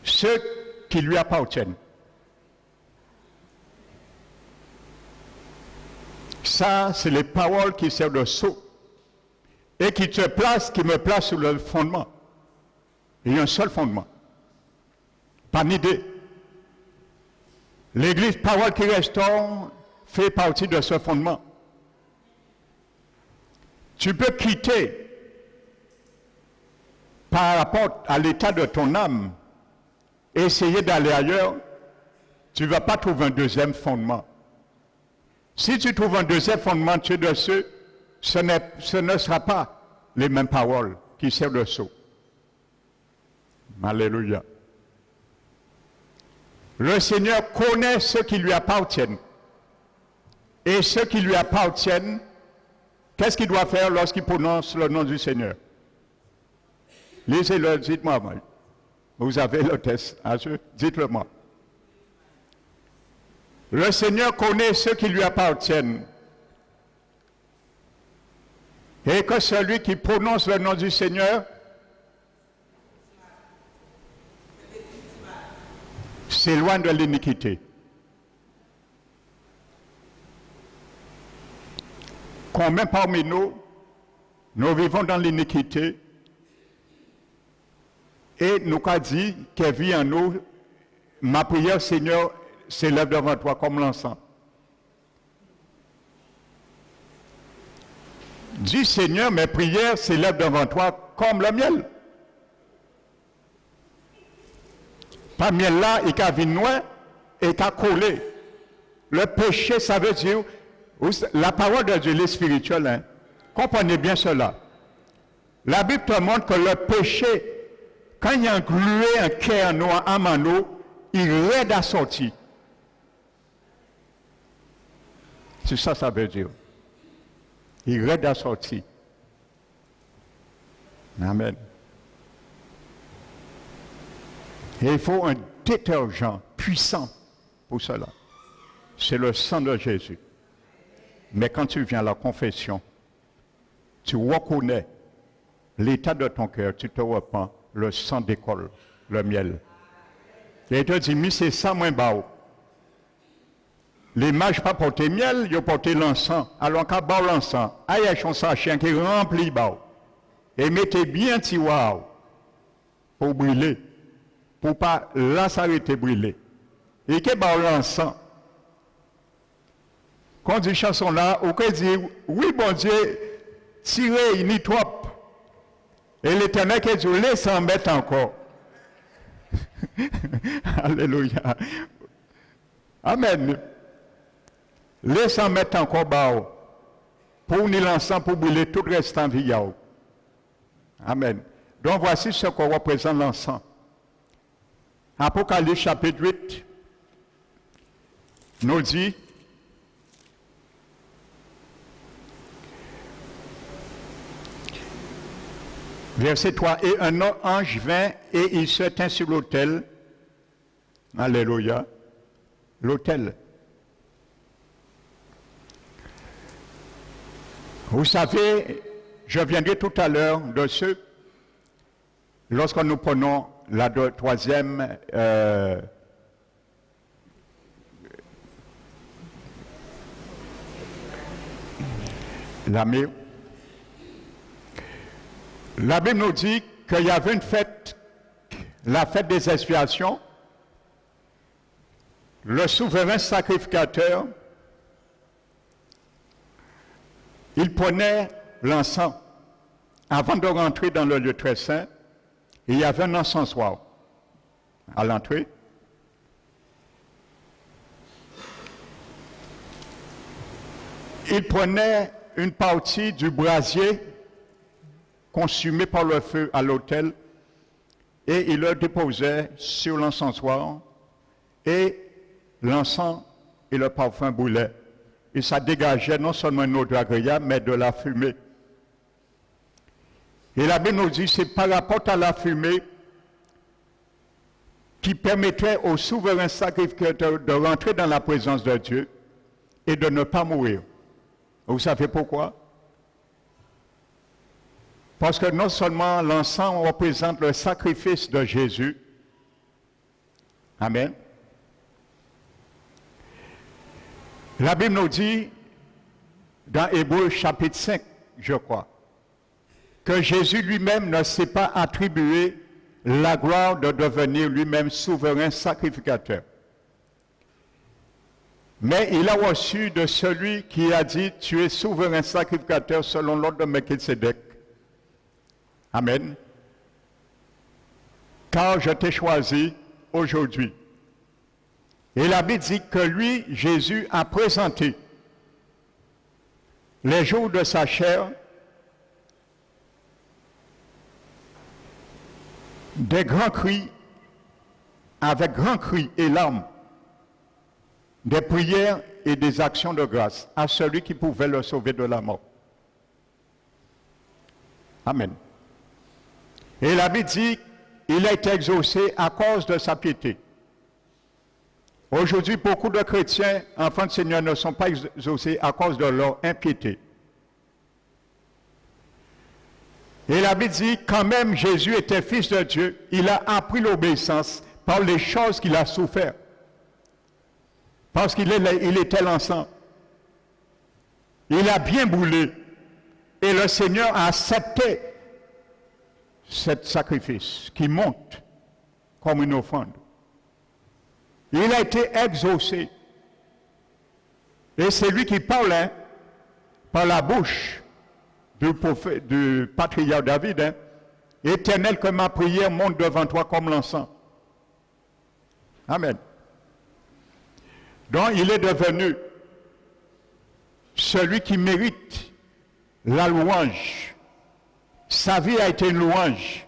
ceux qui lui appartiennent. Ça, c'est les paroles qui servent de sceau et qui te placent, qui me placent sur le fondement. Il y a un seul fondement. Pas d'idée. L'Église Parole qui restaure fait partie de ce fondement. Tu peux quitter par rapport à l'état de ton âme, essayer d'aller ailleurs, tu ne vas pas trouver un deuxième fondement. Si tu trouves un deuxième fondement dessus, ce ne sera pas les mêmes paroles qui servent de sceau. Alléluia. Le Seigneur connaît ceux qui lui appartiennent. Et ceux qui lui appartiennent, qu'est-ce qu'il doit faire lorsqu'il prononce le nom du Seigneur? Lisez-le, dites-moi. Vous avez le test, dites-le moi. Le Seigneur connaît ceux qui lui appartiennent. Et que celui qui prononce le nom du Seigneur s'éloigne de l'iniquité. Combien parmi nous vivons dans l'iniquité et nous avons dit qu'elle vit en nous, ma prière, Seigneur, s'élève devant toi comme l'encens. Dis, Seigneur, mes prières s'élèvent devant toi comme le miel. Pas miel là, il a vu noir et il a collé. Le péché, ça veut dire, la parole de Dieu, est spirituelle. Hein? Comprenez bien cela. La Bible te montre que le péché, quand il y a un glué, un cœur noir, un mano, il raide à sortir. C'est ça, ça veut dire. Il raide à sortir. Amen. Et il faut un détergent puissant pour cela. C'est le sang de Jésus. Mais quand tu viens à la confession, tu reconnais l'état de ton cœur, tu te repens, le sang décolle, le miel. Et il te dit, mais c'est ça, moins bas. Les mages pas porté miel, ils ont porté l'encens. Alors, quand ils l'encens, il y a un sachet qui remplit bas. Et mettez bien tiroir pour brûler. Pour pas là s'arrêter brûler. Et que l'encens. Quand on dit chanson là, on peut dire, oui, bon Dieu, tirez, ni trop. Et l'Éternel qui dit, laissez-en mettre encore. Alléluia. Amen. Laissez-en mettre encore bas. Pour nous l'encens, pour brûler tout le restant de vie. Amen. Donc voici ce qu'on représente l'encens. Apocalypse chapitre 8 nous dit, verset 3, et un ange vint et il se tint sur l'autel. Alléluia. L'autel. Vous savez, je viendrai tout à l'heure de ceux, lorsque nous prenons la troisième la Bible nous dit qu'il y avait une fête, la fête des expiations. Le souverain sacrificateur, il prenait l'encens. Avant de rentrer dans le lieu très saint, il y avait un encensoir à l'entrée. Il prenait une partie du brasier consumé par le feu à l'autel et il le déposait sur l'encensoir et l'encens et le parfum brûlaient. Et ça dégageait non seulement une odeur agréable, mais de la fumée. Et la Bible nous dit, c'est par rapport à la fumée qui permettrait au souverain sacrificateur de rentrer dans la présence de Dieu et de ne pas mourir. Vous savez pourquoi? Parce que non seulement l'encens représente le sacrifice de Jésus, amen. La Bible nous dit, dans Hébreux chapitre 5, je crois, que Jésus lui-même ne s'est pas attribué la gloire de devenir lui-même souverain sacrificateur. Mais il a reçu de celui qui a dit, tu es souverain sacrificateur selon l'ordre de Melchisédek. Amen. Car je t'ai choisi aujourd'hui. Et la Bible dit que lui, Jésus, a présenté les jours de sa chair des grands cris, avec grands cris et larmes, des prières et des actions de grâce à celui qui pouvait le sauver de la mort. Amen. Et la Bible dit, il a été exaucé à cause de sa piété. Aujourd'hui, beaucoup de chrétiens, enfants du Seigneur, ne sont pas exaucés à cause de leur impiété. Et la Bible dit, quand même Jésus était fils de Dieu, il a appris l'obéissance par les choses qu'il a souffert. Parce qu'il était l'encens. Il a bien brûlé. Et le Seigneur a accepté ce sacrifice qui monte comme une offrande. Il a été exaucé. Et c'est lui qui parlait par la bouche du patriarche David. Hein. Éternel, que ma prière monte devant toi comme l'encens. Amen. Donc il est devenu celui qui mérite la louange. Sa vie a été une louange.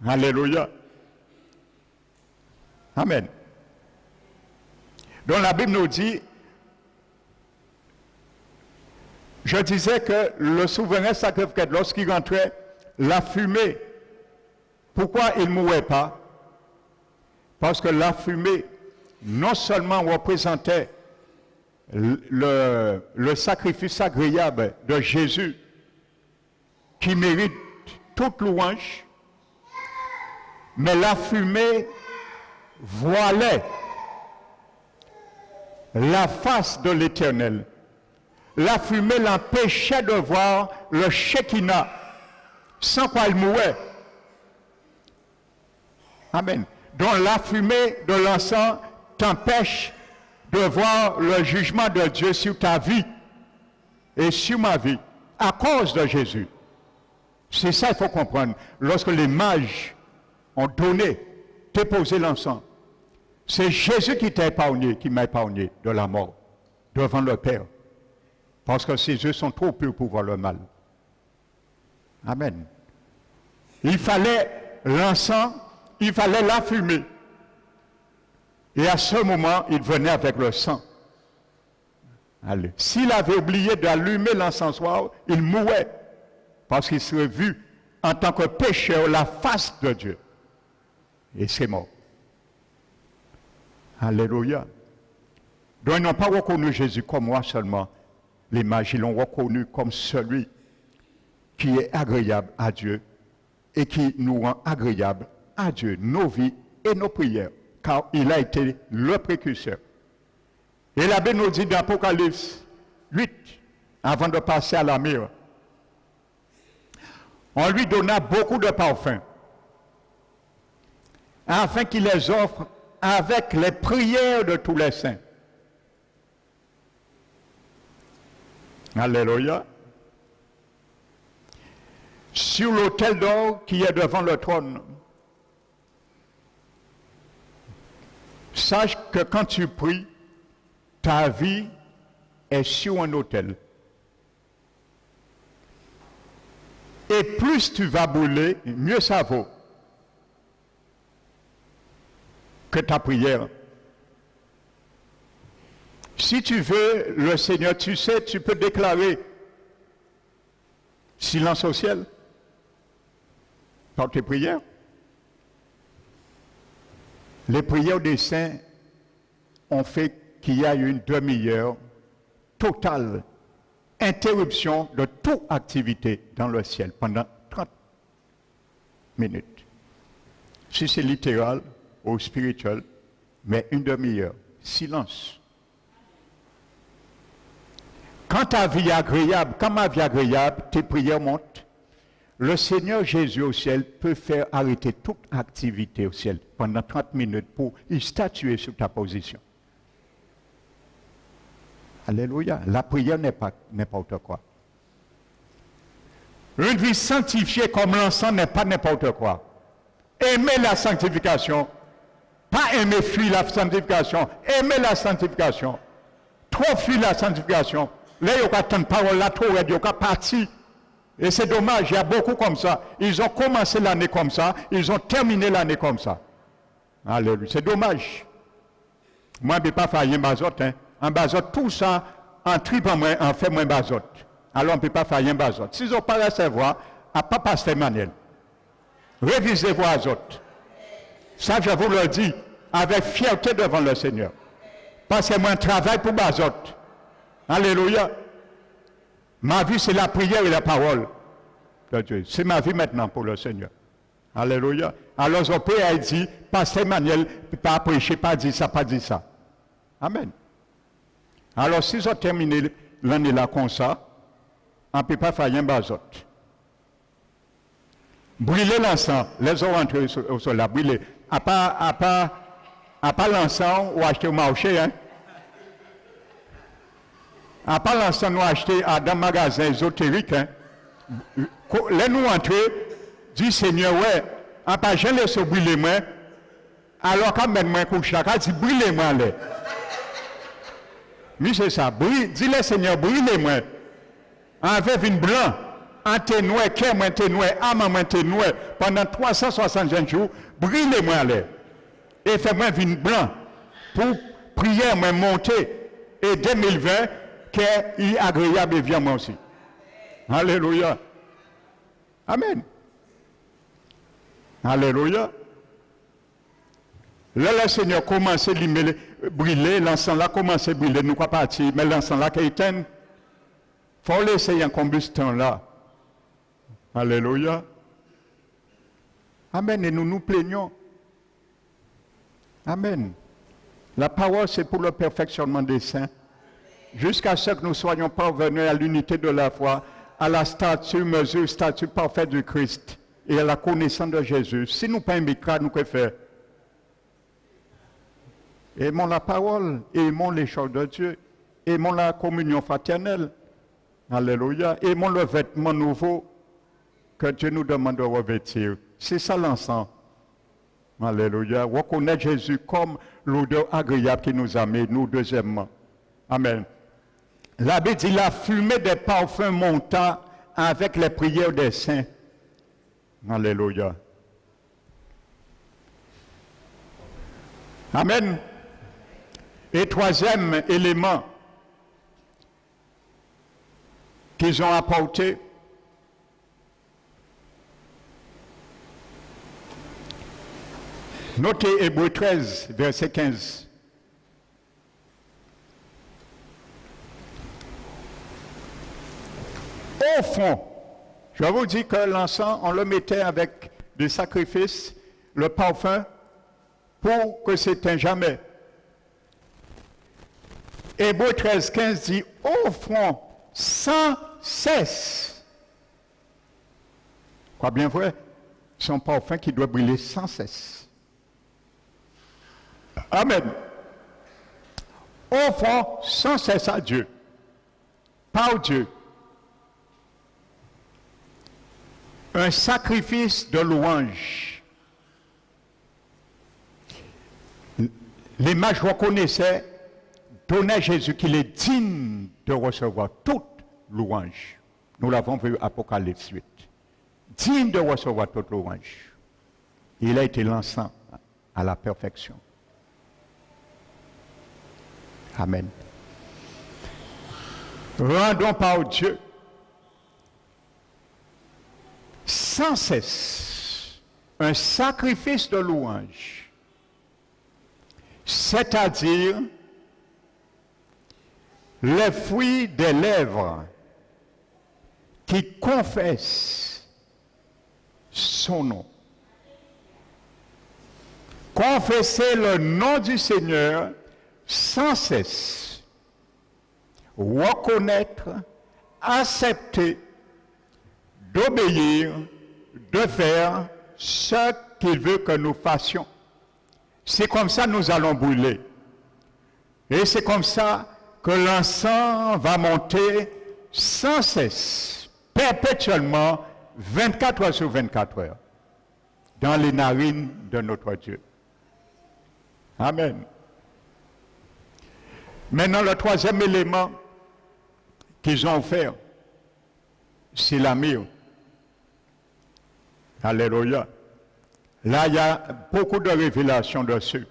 Alléluia. Amen. Donc la Bible nous dit, je disais que le souverain sacrificateur, lorsqu'il rentrait, la fumée, pourquoi il ne mourait pas? Parce que la fumée, non seulement représentait le sacrifice agréable de Jésus, qui mérite toute louange, mais la fumée voilait la face de l'Éternel. La fumée l'empêchait de voir le Shekinah, sans quoi il mourait. Amen. Donc la fumée de l'encens t'empêche de voir le jugement de Dieu sur ta vie et sur ma vie, à cause de Jésus. C'est ça qu'il faut comprendre. Lorsque les mages ont donné, déposé l'encens, c'est Jésus qui t'a épargné, qui m'a épargné de la mort, devant le Père. Parce que ses yeux sont trop purs pour voir le mal. Amen. Il fallait l'encens, il fallait la fumée. Et à ce moment, il venait avec le sang. Allez. S'il avait oublié d'allumer l'encensoir, il mourait. Parce qu'il serait vu en tant que pécheur la face de Dieu. Et c'est mort. Alléluia. Donc ils n'ont pas reconnu Jésus comme moi seulement. Les mages l'ont reconnu comme celui qui est agréable à Dieu et qui nous rend agréable à Dieu, nos vies et nos prières, car il a été le précurseur. Et la Bible nous dit dans Apocalypse 8, avant de passer à la mire, on lui donna beaucoup de parfums, afin qu'il les offre avec les prières de tous les saints. Alléluia. Sur l'autel d'or qui est devant le trône. Sache que quand tu pries, ta vie est sur un autel. Et plus tu vas brûler, mieux ça vaut que ta prière. Si tu veux le Seigneur, tu sais, tu peux déclarer silence au ciel. Par tes prières. Les prières des saints ont fait qu'il y a une demi-heure totale interruption de toute activité dans le ciel pendant 30 minutes. Si c'est littéral ou spirituel, mais une demi-heure, silence. Quand ta vie est agréable, quand ma vie est agréable, tes prières montent. Le Seigneur Jésus au ciel peut faire arrêter toute activité au ciel pendant 30 minutes pour y statuer sur ta position. Alléluia. La prière n'est pas n'importe quoi. Une vie sanctifiée comme l'encens n'est pas n'importe quoi. Aimer la sanctification. Pas aimer fuir la sanctification. Aimer la sanctification. Trop fuir la sanctification. Là, il y a tant de paroles là, trop, il y a parti. Et c'est dommage, il y a beaucoup comme ça. Ils ont commencé l'année comme ça, ils ont terminé l'année comme ça. Alléluia. C'est dommage. Moi, je ne peux pas faire un bazote. Hein. Un bazote, tout ça, en tripe en moins, en fait moins bazote. Alors, on ne peut pas faire un bazote. Si vous pas recevoir, à pas passer manuel. Révisez vos azotes. Ça, je vous le dis, avec fierté devant le Seigneur. Parce que moi, je travaille pour bazote. Alléluia. Ma vie, c'est la prière et la parole de Dieu. C'est ma vie maintenant pour le Seigneur. Alléluia. Alors, son Père a dit, Pasteur Emmanuel, pas prêcher, pas dire ça, pas dire ça. Amen. Alors, si vous terminez l'année là comme ça, on ne peut pas faire un bazote. Brûler l'encens, les gens rentrent au sol là, brûler. À part l'encens, ou acheter au marché, hein. À part l'encens, nous acheter dans un magasin ésotérique, hein. Là, nous entrons, dit Seigneur, ouais, en pas je laisse brûler moi, alors quand même moi couche là, dit brûlez moi là. Mais c'est ça, dis le Seigneur, brûlez moi. Avec une blanc, en ténoué, cœur moi ténoué, âme moi ténoué, pendant 365 jours, brûlez moi là. Et fais-moi une blanc pour prier moi monter. Et 2020, qu'est agréable et vient moi aussi. Alléluia. Amen. Alléluia. Là, le Seigneur commence à brûler, l'encens là commence à brûler, nous pas partir, mais l'encens là qui est éteint, il faut laisser un combustion là. Alléluia. Amen. Et nous nous plaignons. Amen. La parole, c'est pour le perfectionnement des saints. Jusqu'à ce que nous soyons parvenus à l'unité de la foi, à la statue parfaite du Christ et à la connaissance de Jésus. Si nous ne pas aimer, nous que faire? Aimons la parole, aimons les choses de Dieu, aimons la communion fraternelle. Alléluia. Aimons le vêtement nouveau que Dieu nous demande de revêtir. C'est ça l'encens. Alléluia. Reconnaître Jésus comme l'odeur agréable qui nous a mis, nous deuxièmement. Amen. La Bible dit la fumée des parfums monta avec les prières des saints. Alléluia. Amen. Et troisième élément qu'ils ont apporté, notez Hébreux 13, verset 15. Au fond, je vous dis que l'encens, on le mettait avec des sacrifices, le parfum, pour que c'était jamais. Hébreux 13, 15 dit, offrons sans cesse. Quoi bien vrai? Son parfum qui doit brûler sans cesse. Amen. Offrons sans cesse à Dieu, par Dieu, un sacrifice de louange. Les mages reconnaissaient, donnaient à Jésus qu'il est digne de recevoir toute louange. Nous l'avons vu Apocalypse 8. Digne de recevoir toute louange. Il a été l'encens à la perfection. Amen. Rendons par Dieu sans cesse un sacrifice de louange, c'est-à-dire les fruits des lèvres qui confessent son nom. Confesser le nom du Seigneur sans cesse, reconnaître, accepter, d'obéir, de faire ce qu'il veut que nous fassions. C'est comme ça que nous allons brûler. Et c'est comme ça que l'encens va monter sans cesse, perpétuellement, 24 heures sur 24 heures, dans les narines de notre Dieu. Amen. Maintenant, le troisième élément qu'ils ont fait, c'est la myrrhe. Alléluia. Là, il y a beaucoup de révélations dessus.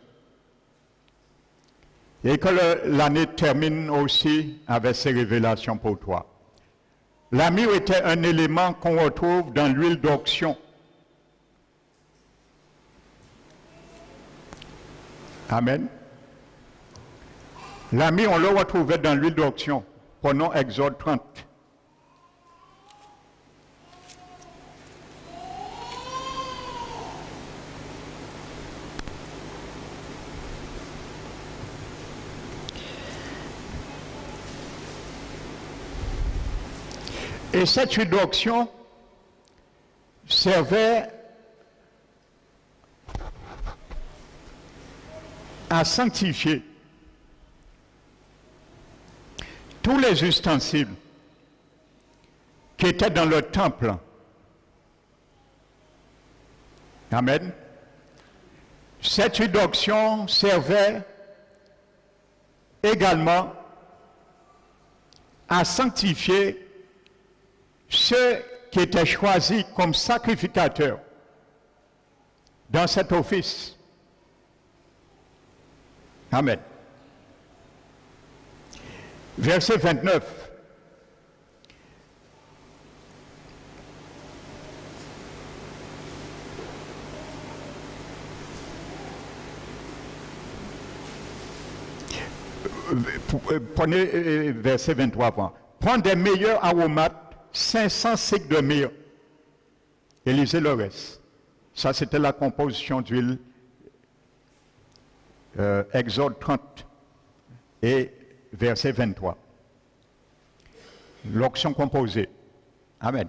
Et que l'année termine aussi avec ces révélations pour toi. La myrrhe était un élément qu'on retrouve dans l'huile d'onction. Amen. La myrrhe, on le retrouvait dans l'huile d'onction. Prenons Exode 30. Et cette huile d'onction servait à sanctifier tous les ustensiles qui étaient dans le temple. Amen. Cette huile d'onction servait également à sanctifier ceux qui étaient choisis comme sacrificateurs dans cet office. Amen. Verset 29. Prenez verset 23 avant. Prends des meilleurs aromates, 500 cycles de myrrhe, et lisez le reste. Ça, c'était la composition d'huile, Exode 30 et verset 23. L'onction composée. Amen.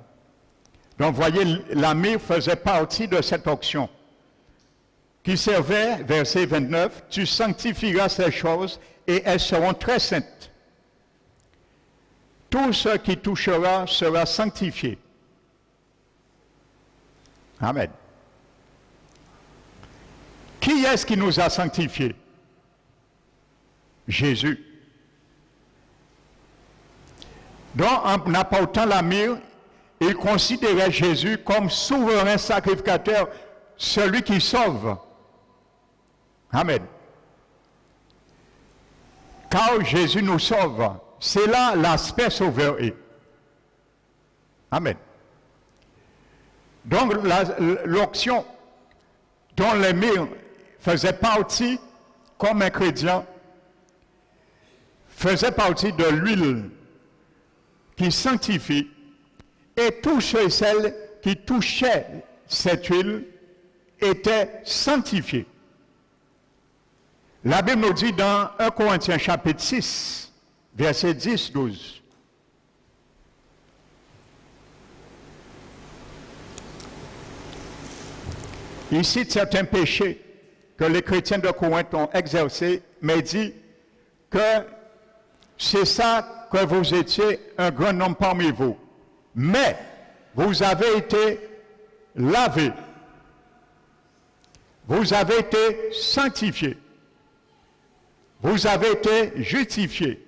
Donc, voyez, la myrrhe faisait partie de cette onction qui servait, verset 29, tu sanctifieras ces choses et elles seront très saintes. Tout ce qui touchera sera sanctifié. Amen. Qui est-ce qui nous a sanctifiés? Jésus. Donc, en apportant la myrrhe, il considérait Jésus comme souverain sacrificateur, celui qui sauve. Amen. Car Jésus nous sauve. C'est là l'aspect sauveur est. Amen. Donc, l'onction dont les myrrhes faisaient partie comme ingrédient, faisait partie de l'huile qui sanctifie, et tous ceux et celles qui touchaient cette huile étaient sanctifiés. La Bible nous dit dans 1 Corinthiens chapitre 6, verset 10-12. Il cite certains péchés que les chrétiens de Corinthe ont exercés, mais dit que c'est ça que vous étiez un grand nombre parmi vous. Mais vous avez été lavés. Vous avez été sanctifiés. Vous avez été justifiés.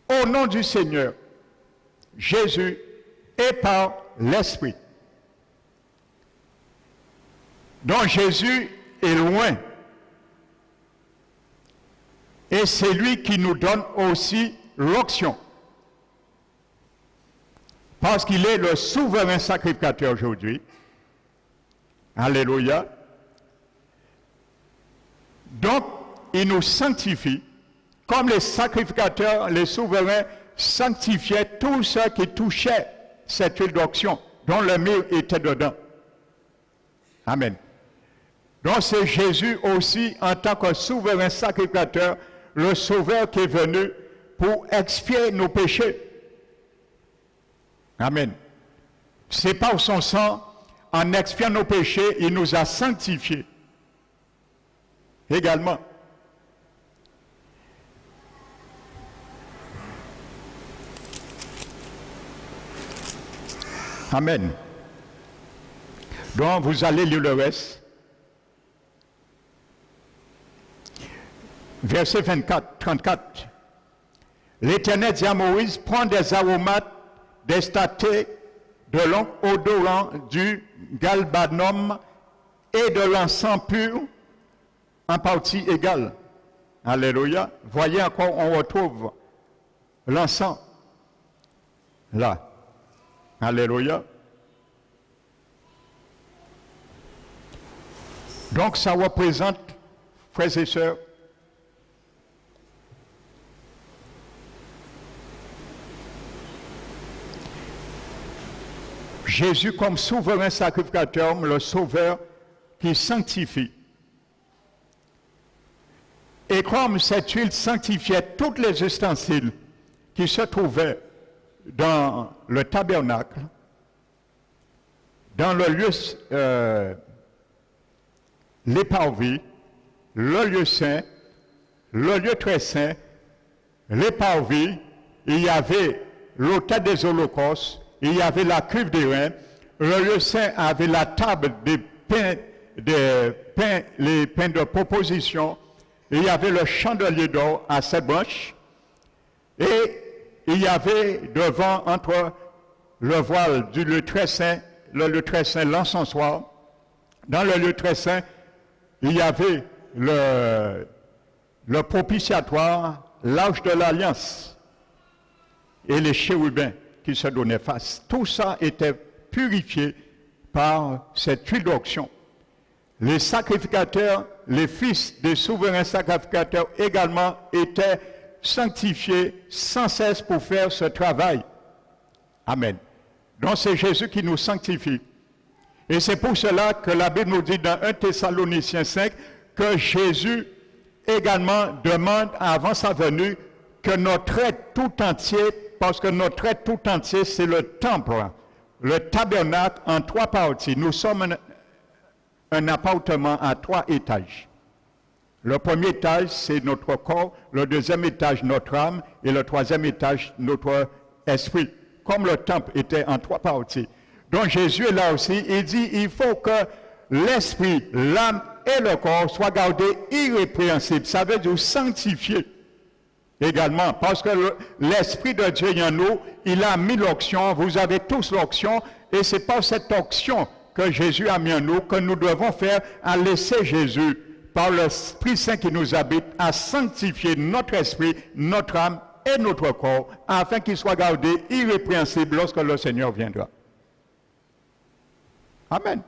Au nom du Seigneur, Jésus, et par l'Esprit. Donc Jésus est loin. Et c'est lui qui nous donne aussi l'onction. Parce qu'il est le souverain sacrificateur aujourd'hui. Alléluia. Donc, il nous sanctifie, comme les sacrificateurs, les souverains sanctifiaient tous ceux qui touchaient cette huile d'onction, dont le mire était dedans. Amen. Donc c'est Jésus aussi, en tant que souverain sacrificateur, le sauveur qui est venu pour expier nos péchés. Amen. C'est par son sang, en expiant nos péchés, il nous a sanctifiés. Également. Amen. Donc vous allez lire le reste. Verset 34. L'Éternel dit à Moïse, prends des aromates, des statets, de l'odorant, du galbanum et de l'encens pur en partie égale. Alléluia. Voyez encore, on retrouve l'encens là. Alléluia. Donc ça représente, frères et sœurs, Jésus comme souverain sacrificateur, le sauveur qui sanctifie. Et comme cette huile sanctifiait tous les ustensiles qui se trouvaient dans le tabernacle, dans le lieu, les parvis, le lieu saint, le lieu très saint, les parvis, il y avait l'autel des holocaustes, il y avait la cuve des reins, le lieu saint avait la table des pains, les pains de proposition, il y avait le chandelier d'or à 7 branches, et il y avait devant, entre le voile du lieu très saint, le lieu très saint, l'encensoir. Dans le lieu très saint, il y avait le propitiatoire, l'arche de l'alliance et les chérubins qui se donnaient face. Tout ça était purifié par cette huile d'onction. Les sacrificateurs, les fils des souverains sacrificateurs également étaient sanctifiés sans cesse pour faire ce travail. Amen. Donc c'est Jésus qui nous sanctifie. Et c'est pour cela que la Bible nous dit dans 1 Thessaloniciens 5 que Jésus également demande avant sa venue que notre être tout entier, parce que notre être tout entier c'est le temple, le tabernacle en 3 parties. Nous sommes un appartement à 3 étages. Le premier étage, c'est notre corps, le deuxième étage, notre âme, et le troisième étage, notre esprit. Comme le temple était en 3 parties. Donc Jésus est là aussi, il dit, il faut que l'esprit, l'âme et le corps soient gardés irrépréhensibles. Ça veut dire sanctifiés également, parce que l'esprit de Dieu en nous, il a mis l'onction, vous avez tous l'onction, et c'est par cette onction que Jésus a mis en nous, que nous devons faire à laisser Jésus, par l'Esprit Saint qui nous habite, à sanctifier notre esprit, notre âme et notre corps, afin qu'ils soient gardés irrépréhensibles lorsque le Seigneur viendra. Amen.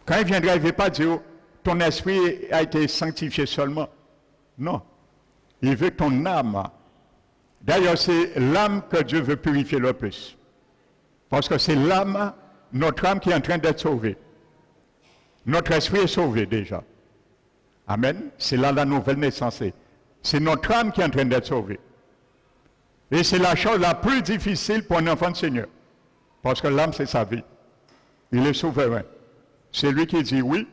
Quand il viendra, il ne veut pas dire ton esprit a été sanctifié seulement. Non. Il veut ton âme. D'ailleurs, c'est l'âme que Dieu veut purifier le plus. Parce que c'est l'âme, notre âme qui est en train d'être sauvée. Notre esprit est sauvé déjà. Amen. C'est là la nouvelle naissance. C'est notre âme qui est en train d'être sauvée. Et c'est la chose la plus difficile pour un enfant de Seigneur. Parce que l'âme, c'est sa vie. Il est souverain. C'est lui qui dit oui.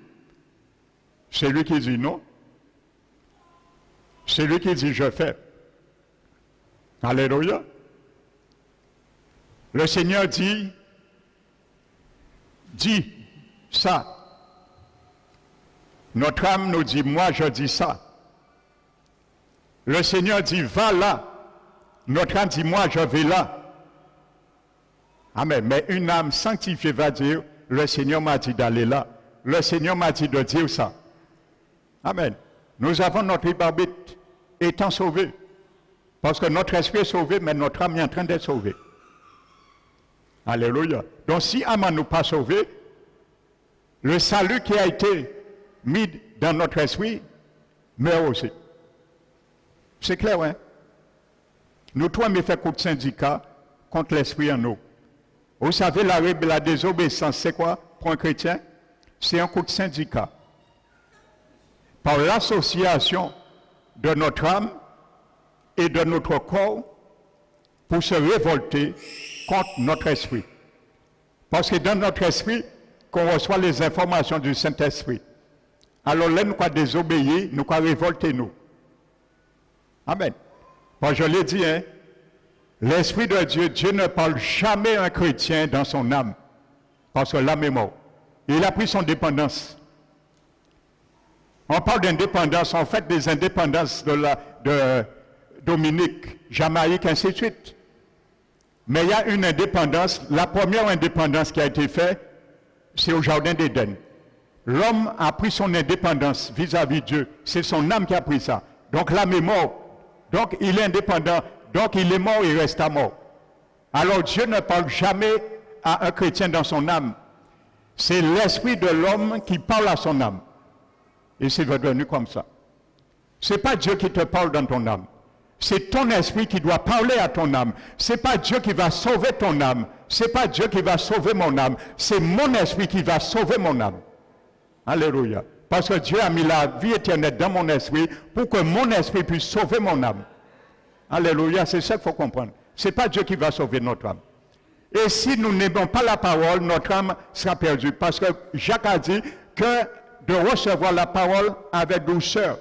C'est lui qui dit non. C'est lui qui dit je fais. Alléluia. Le Seigneur dit ça. Notre âme nous dit moi je dis ça. Le Seigneur dit va là. Notre âme dit moi je vais là. Amen. Mais une âme sanctifiée va dire le Seigneur m'a dit d'aller là. Le Seigneur m'a dit de dire ça. Amen. Nous avons notre libre arbitre étant sauvé. Parce que notre esprit est sauvé, mais notre âme est en train d'être sauvée. Alléluia. Donc si âme nous pas sauvé, Le salut qui a été mis dans notre esprit meurt aussi. C'est clair, hein? Nous trois, mais fait coup de syndicat contre l'esprit en nous. Vous savez, la désobéissance, c'est quoi pour un chrétien? C'est un coup de syndicat. Par l'association de notre âme et de notre corps pour se révolter contre notre esprit. Parce que dans notre esprit, qu'on reçoit les informations du Saint-Esprit. Alors là, nous quoi désobéir, nous quoi révolter nous. Amen. Moi, je l'ai dit, hein, l'Esprit de Dieu, Dieu ne parle jamais à un chrétien dans son âme, parce que l'âme est morte. Il a pris son dépendance. On parle d'indépendance, on fait des indépendances de Dominique, Jamaïque, ainsi de suite. Mais il y a une indépendance, la première indépendance qui a été faite, c'est au Jardin d'Éden. L'homme a pris son indépendance vis-à-vis de Dieu. C'est son âme qui a pris ça. Donc l'âme est morte. Donc il est indépendant. Donc il est mort et reste à mort. Alors Dieu ne parle jamais à un chrétien dans son âme. C'est l'esprit de l'homme qui parle à son âme. Et c'est devenu comme ça. Ce n'est pas Dieu qui te parle dans ton âme. C'est ton esprit qui doit parler à ton âme. Ce n'est pas Dieu qui va sauver ton âme. Ce n'est pas Dieu qui va sauver mon âme. C'est mon esprit qui va sauver mon âme. Alléluia. Parce que Dieu a mis la vie éternelle dans mon esprit pour que mon esprit puisse sauver mon âme. Alléluia. C'est ça qu'il faut comprendre. Ce n'est pas Dieu qui va sauver notre âme. Et si nous n'aimons pas la parole, notre âme sera perdue. Parce que Jacques a dit que de recevoir la parole avec douceur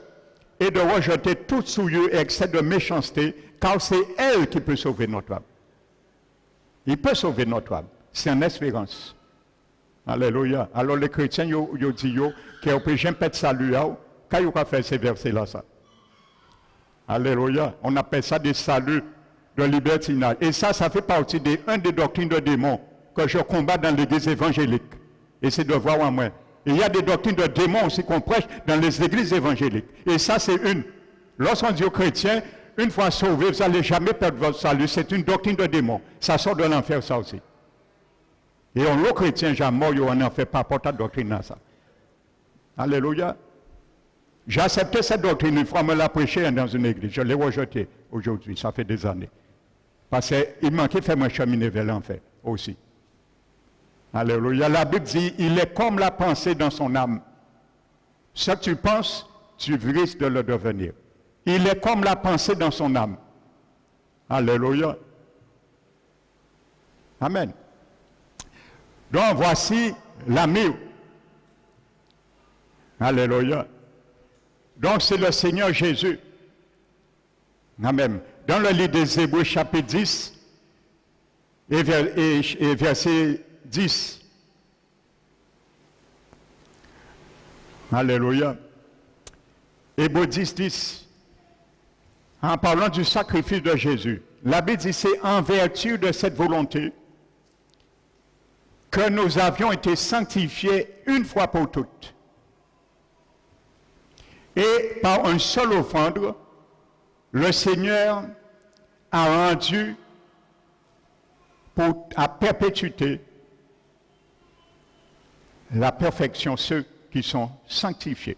et de rejeter toute souillure et excès de méchanceté, car c'est elle qui peut sauver notre âme. Il peut sauver notre âme. C'est une espérance. Alléluia. Alors les chrétiens, ils disent qu'ils peut jamais perdre salut. Quand ils ont fait ces versets-là, ça. Alléluia. On appelle ça des saluts de libertinage. Et ça fait partie d'une des doctrines de démons que je combats dans l'église évangélique. Et c'est de voir en moi. Et il y a des doctrines de démons aussi qu'on prêche dans les églises évangéliques. Et ça, c'est une. Lorsqu'on dit aux chrétiens, une fois sauvés, vous n'allez jamais perdre votre salut. C'est une doctrine de démons. Ça sort de l'enfer, ça aussi. Et on le chrétien, jamais, on n'en fait pas porter la doctrine dans ça. Alléluia. J'ai accepté cette doctrine, une fois me l'a prêché dans une église. Je l'ai rejetée aujourd'hui, ça fait des années. Parce qu'il manquait de faire mon cheminer vers l'enfer aussi. Alléluia. La Bible dit, il est comme la pensée dans son âme. Ce que tu penses, tu risques de le devenir. Il est comme la pensée dans son âme. Alléluia. Amen. Donc voici l'amour. Alléluia. Donc c'est le Seigneur Jésus. Amen. Dans le livre des Hébreux chapitre 10 et verset 10. Alléluia. Hébreux 10, 10. En parlant du sacrifice de Jésus, la Bible dit c'est en vertu de cette volonté que nous avions été sanctifiés une fois pour toutes. Et par un seul offrande, le Seigneur a rendu à perpétuité la perfection ceux qui sont sanctifiés.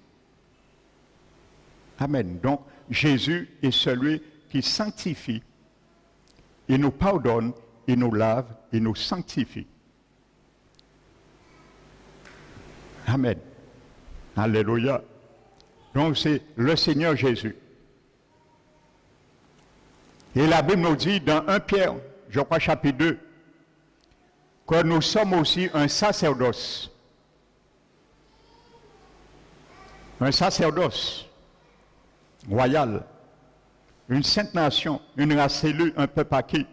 Amen. Donc, Jésus est celui qui sanctifie. Il nous pardonne, il nous lave, il nous sanctifie. Amen. Alléluia. Donc, c'est le Seigneur Jésus. Et la Bible nous dit dans 1 Pierre, je crois chapitre 2, que nous sommes aussi un sacerdoce. Un sacerdoce royal, une sainte nation, une race élue, un peuple acquis,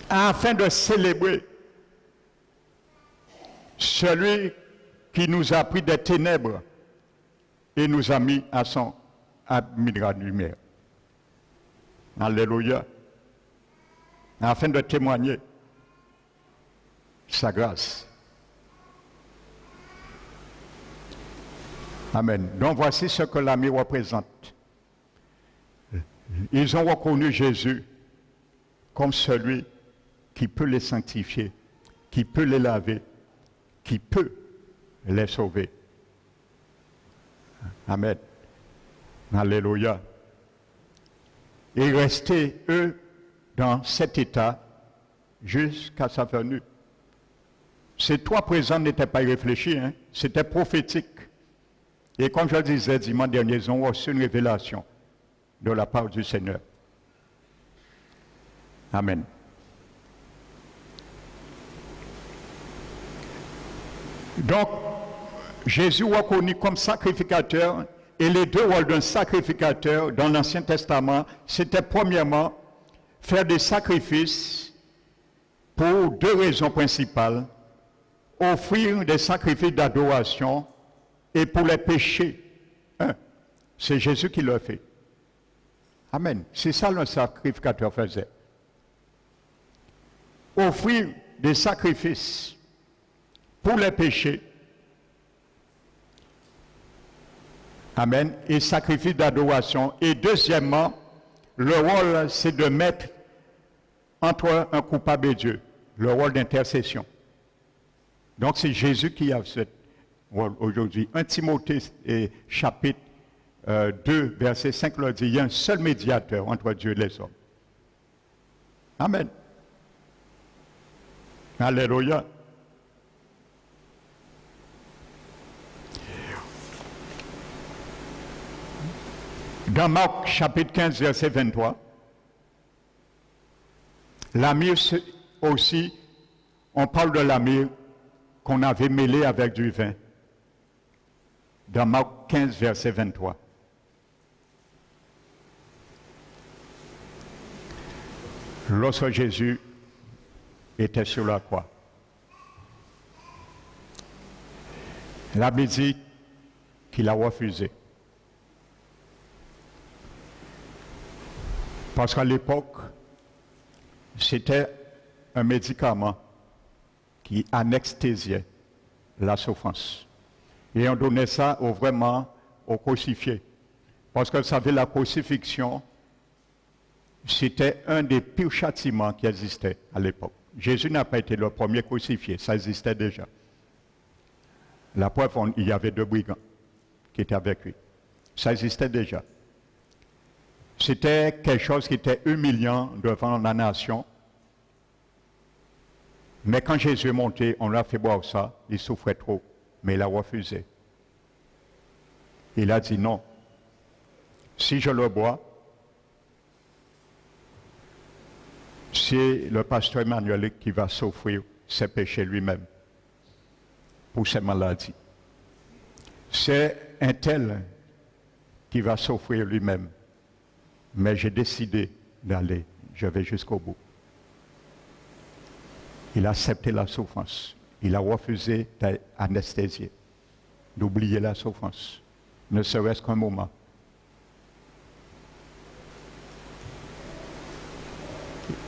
afin de célébrer celui qui nous a pris des ténèbres et nous a mis à son admirable lumière. Alléluia. Afin de témoigner sa grâce. Amen. Donc voici ce que l'ami représente. Ils ont reconnu Jésus comme celui qui peut les sanctifier qui peut les laver, qui peut les sauver. Amen. Alléluia. Et rester, eux, dans cet état jusqu'à sa venue. Ces 3 présents n'étaient pas réfléchis, hein? C'était prophétique. Et comme je le disais dimanche dernier, ils ont reçu une révélation de la part du Seigneur. Amen. Donc, Jésus reconnu comme sacrificateur, et les 2 rôles d'un sacrificateur dans l'Ancien Testament, c'était premièrement faire des sacrifices pour 2 raisons principales. Offrir des sacrifices d'adoration et pour les péchés. C'est Jésus qui le fait. Amen. C'est ça le sacrificateur faisait. Offrir des sacrifices pour les péchés. Amen. Et sacrifice d'adoration. Et deuxièmement, le rôle, c'est de mettre entre un coupable et Dieu. Le rôle d'intercession. Donc c'est Jésus qui a ce rôle aujourd'hui. 1 Timothée chapitre 2, verset 5 le dit, il y a un seul médiateur entre Dieu et les hommes. Amen. Alléluia. Dans Marc chapitre 15, verset 23, la myrrhe aussi, on parle de la myrrhe qu'on avait mêlé avec du vin. Dans Marc 15, verset 23. Lorsque Jésus était sur la croix, la Bible dit qu'il a refusé. Parce qu'à l'époque, c'était un médicament qui anesthésiait la souffrance. Et on donnait ça vraiment aux crucifiés. Parce que vous savez, la crucifixion, c'était un des pires châtiments qui existait à l'époque. Jésus n'a pas été le premier crucifié, ça existait déjà. La preuve, il y avait 2 brigands qui étaient avec lui. Ça existait déjà. C'était quelque chose qui était humiliant devant la nation. Mais quand Jésus est monté, on lui a fait boire ça, il souffrait trop, mais il a refusé. Il a dit non. Si je le bois, c'est le pasteur Emmanuel qui va souffrir ses péchés lui-même pour ses maladies. C'est un tel qui va souffrir lui-même. Mais j'ai décidé d'aller, je vais jusqu'au bout. Il a accepté la souffrance. Il a refusé d'anesthésier, d'oublier la souffrance, ne serait-ce qu'un moment.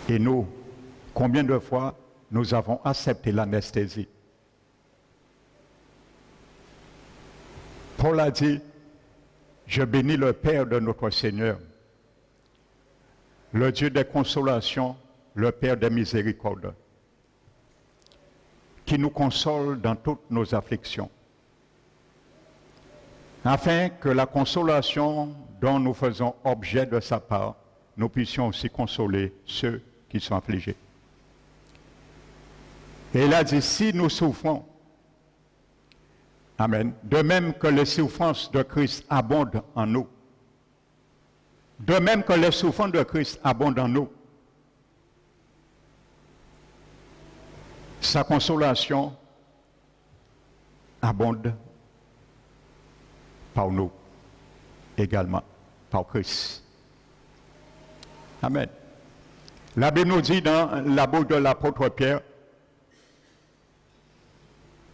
Et nous, combien de fois nous avons accepté l'anesthésie? Paul a dit, je bénis le Père de notre Seigneur, le Dieu des consolations, le Père des miséricordes, qui nous console dans toutes nos afflictions, afin que la consolation dont nous faisons objet de sa part, nous puissions aussi consoler ceux qui sont affligés. Et il a dit, si nous souffrons, amen, de même que les souffrances de Christ abondent en nous, de même que les souffrances de Christ abondent en nous, sa consolation abonde par nous également, par Christ. Amen. La Bible nous dit dans la bouche de l'apôtre Pierre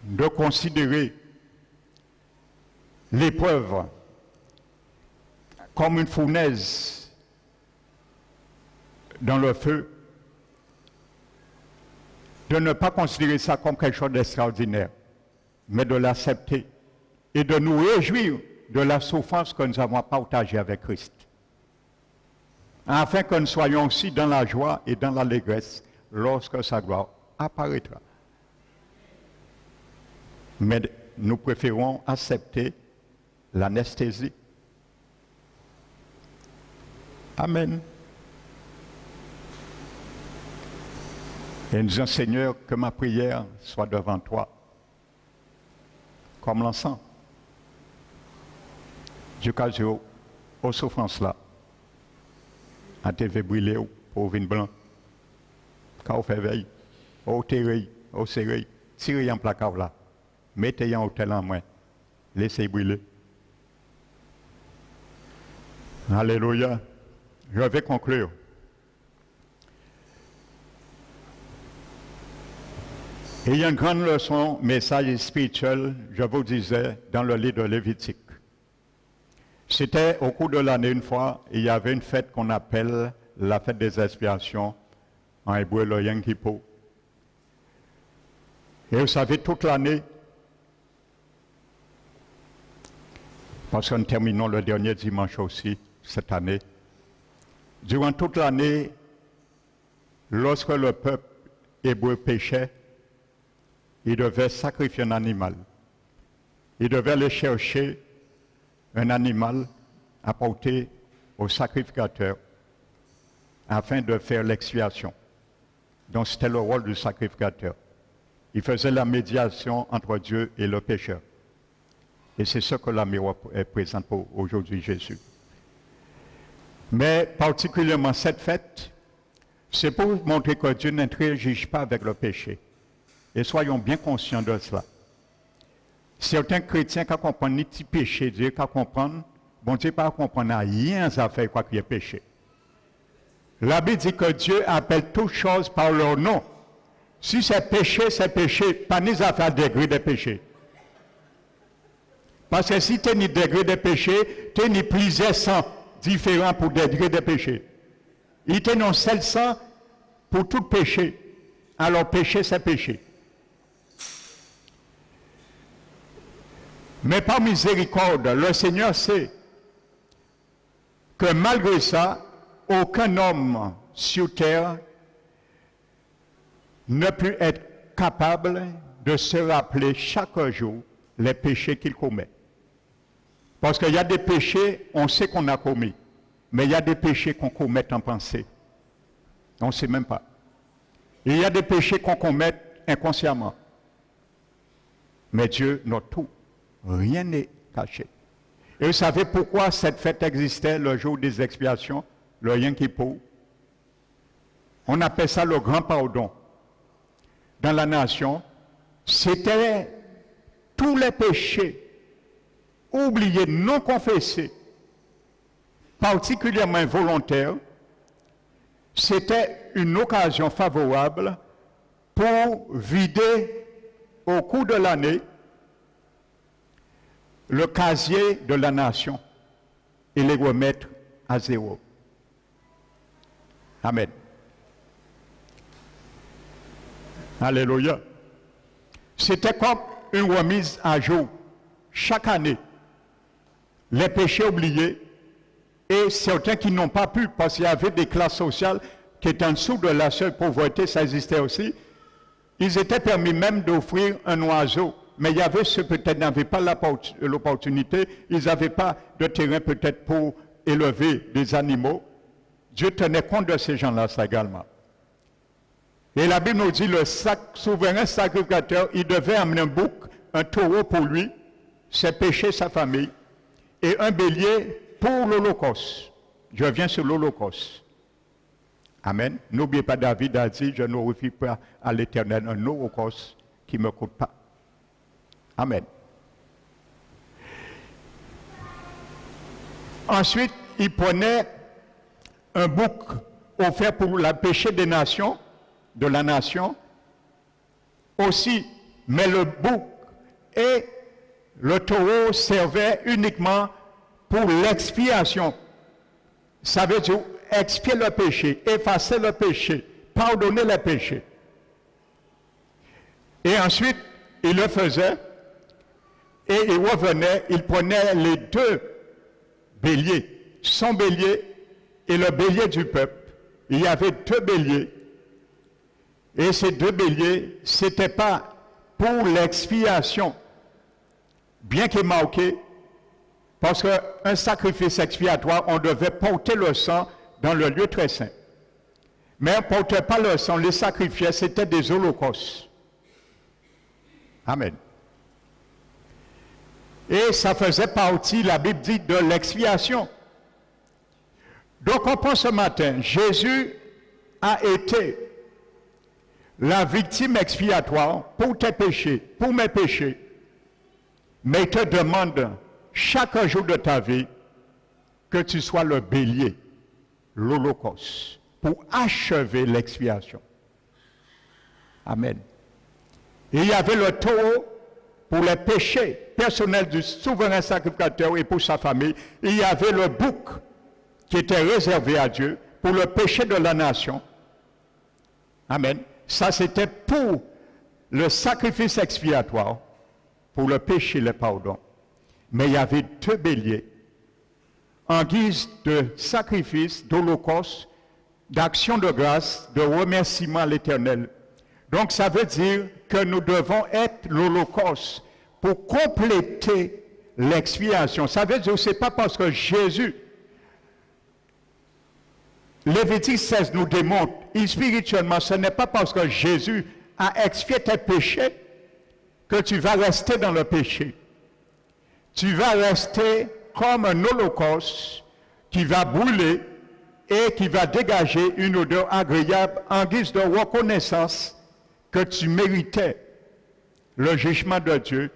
de considérer l'épreuve comme une fournaise dans le feu, de ne pas considérer ça comme quelque chose d'extraordinaire, mais de l'accepter et de nous réjouir de la souffrance que nous avons partagée avec Christ, afin que nous soyons aussi dans la joie et dans l'allégresse lorsque sa gloire apparaîtra. Mais nous préférons accepter l'anesthésie. Amen. Et nous disons, Seigneur, que ma prière soit devant toi, comme l'encens. Du cas aux souffrances là, à TV brûlé, au vin blanc, quand on fait veille, au terré, au serré, tirez en placard là, mettez en hôtel en main, laissez brûler. Alléluia. Je vais conclure. Et il y a une grande leçon, message spirituel, je vous disais, dans le livre de Lévitique. C'était au cours de l'année, une fois, il y avait une fête qu'on appelle la fête des expiations, en hébreu le Yom Kippur. Et vous savez, toute l'année, parce que nous terminons le dernier dimanche aussi, cette année, durant toute l'année, lorsque le peuple hébreu péchait, il devait sacrifier un animal. Il devait aller chercher un animal à porter au sacrificateur afin de faire l'expiation. Donc c'était le rôle du sacrificateur. Il faisait la médiation entre Dieu et le pécheur. Et c'est ce que la miroir présente pour aujourd'hui Jésus. Mais particulièrement cette fête, c'est pour montrer que Dieu n'interagit pas avec le péché. Et soyons bien conscients de cela. Certains chrétiens qui comprennent ni petit péché, Dieu qui comprennent, bon Dieu pas comprendre rien à faire quoi qu'il y ait péché. La Bible dit que Dieu appelle toutes choses par leur nom. Si c'est péché, pas ni à faire degré de péché. Parce que si tu as ni degré de péché, tu as ni plusieurs sangs différents pour degré de péché. Il te non seul sang pour tout péché. Alors péché, c'est péché. Mais par miséricorde, le Seigneur sait que malgré ça, aucun homme sur terre ne peut être capable de se rappeler chaque jour les péchés qu'il commet. Parce qu'il y a des péchés, on sait qu'on a commis, mais il y a des péchés qu'on commet en pensée. On ne sait même pas. Et il y a des péchés qu'on commet inconsciemment. Mais Dieu note tout. Rien n'est caché. Et vous savez pourquoi cette fête existait le jour des expiations, le Yom Kippur? On appelle ça le grand pardon. Dans la nation, c'était tous les péchés oubliés, non confessés, particulièrement involontaires. C'était une occasion favorable pour vider au cours de l'année le casier de la nation et les remettre à zéro. Amen. Alléluia. C'était comme une remise à jour. Chaque année, les péchés oubliés et certains qui n'ont pas pu, parce qu'il y avait des classes sociales qui étaient en dessous de la seule pauvreté, ça existait aussi, ils étaient permis même d'offrir un oiseau. Mais il y avait ceux peut-être n'avaient pas l'opportunité, ils n'avaient pas de terrain peut-être pour élever des animaux. Dieu tenait compte de ces gens-là, ça également. Et la Bible nous dit, le souverain sacrificateur, il devait amener un bouc, un taureau pour lui, ses péchés, sa famille, et un bélier pour l'Holocauste. Je viens sur l'Holocauste. Amen. N'oubliez pas, David a dit, je n'orifie pas à l'Éternel un Holocauste qui ne me coûte pas. Amen. Ensuite, il prenait un bouc offert pour le péché des nations, de la nation, aussi, mais le bouc et le taureau servaient uniquement pour l'expiation. Ça veut dire expier le péché, effacer le péché, pardonner le péché. Et ensuite, il le faisait. Et il revenait, il prenait les deux béliers, son bélier et le bélier du peuple. Il y avait deux béliers. Et ces deux béliers, ce n'était pas pour l'expiation, bien qu'il marqué, parce qu'un sacrifice expiatoire, on devait porter le sang dans le lieu très saint. Mais on ne portait pas le sang, les sacrifiés, c'était des holocaustes. Amen. Et ça faisait partie, la Bible dit, de l'expiation. Donc on pense ce matin, Jésus a été la victime expiatoire pour tes péchés, pour mes péchés. Mais il te demande chaque jour de ta vie que tu sois le bélier, l'holocauste, pour achever l'expiation. Amen. Et il y avait le taureau pour les péchés personnels du souverain sacrificateur et pour sa famille. Il y avait le bouc qui était réservé à Dieu pour le péché de la nation. Amen. Ça, c'était pour le sacrifice expiatoire, pour le péché, le pardon. Mais il y avait deux béliers en guise de sacrifice, d'holocauste, d'action de grâce, de remerciement à l'Éternel. Donc ça veut dire que nous devons être l'holocauste pour compléter l'expiation. Ça veut dire que ce n'est pas parce que Jésus, Lévitique 16 nous démontre, spirituellement, ce n'est pas parce que Jésus a expié tes péchés que tu vas rester dans le péché. Tu vas rester comme un holocauste qui va brûler et qui va dégager une odeur agréable en guise de reconnaissance que tu méritais le jugement de Dieu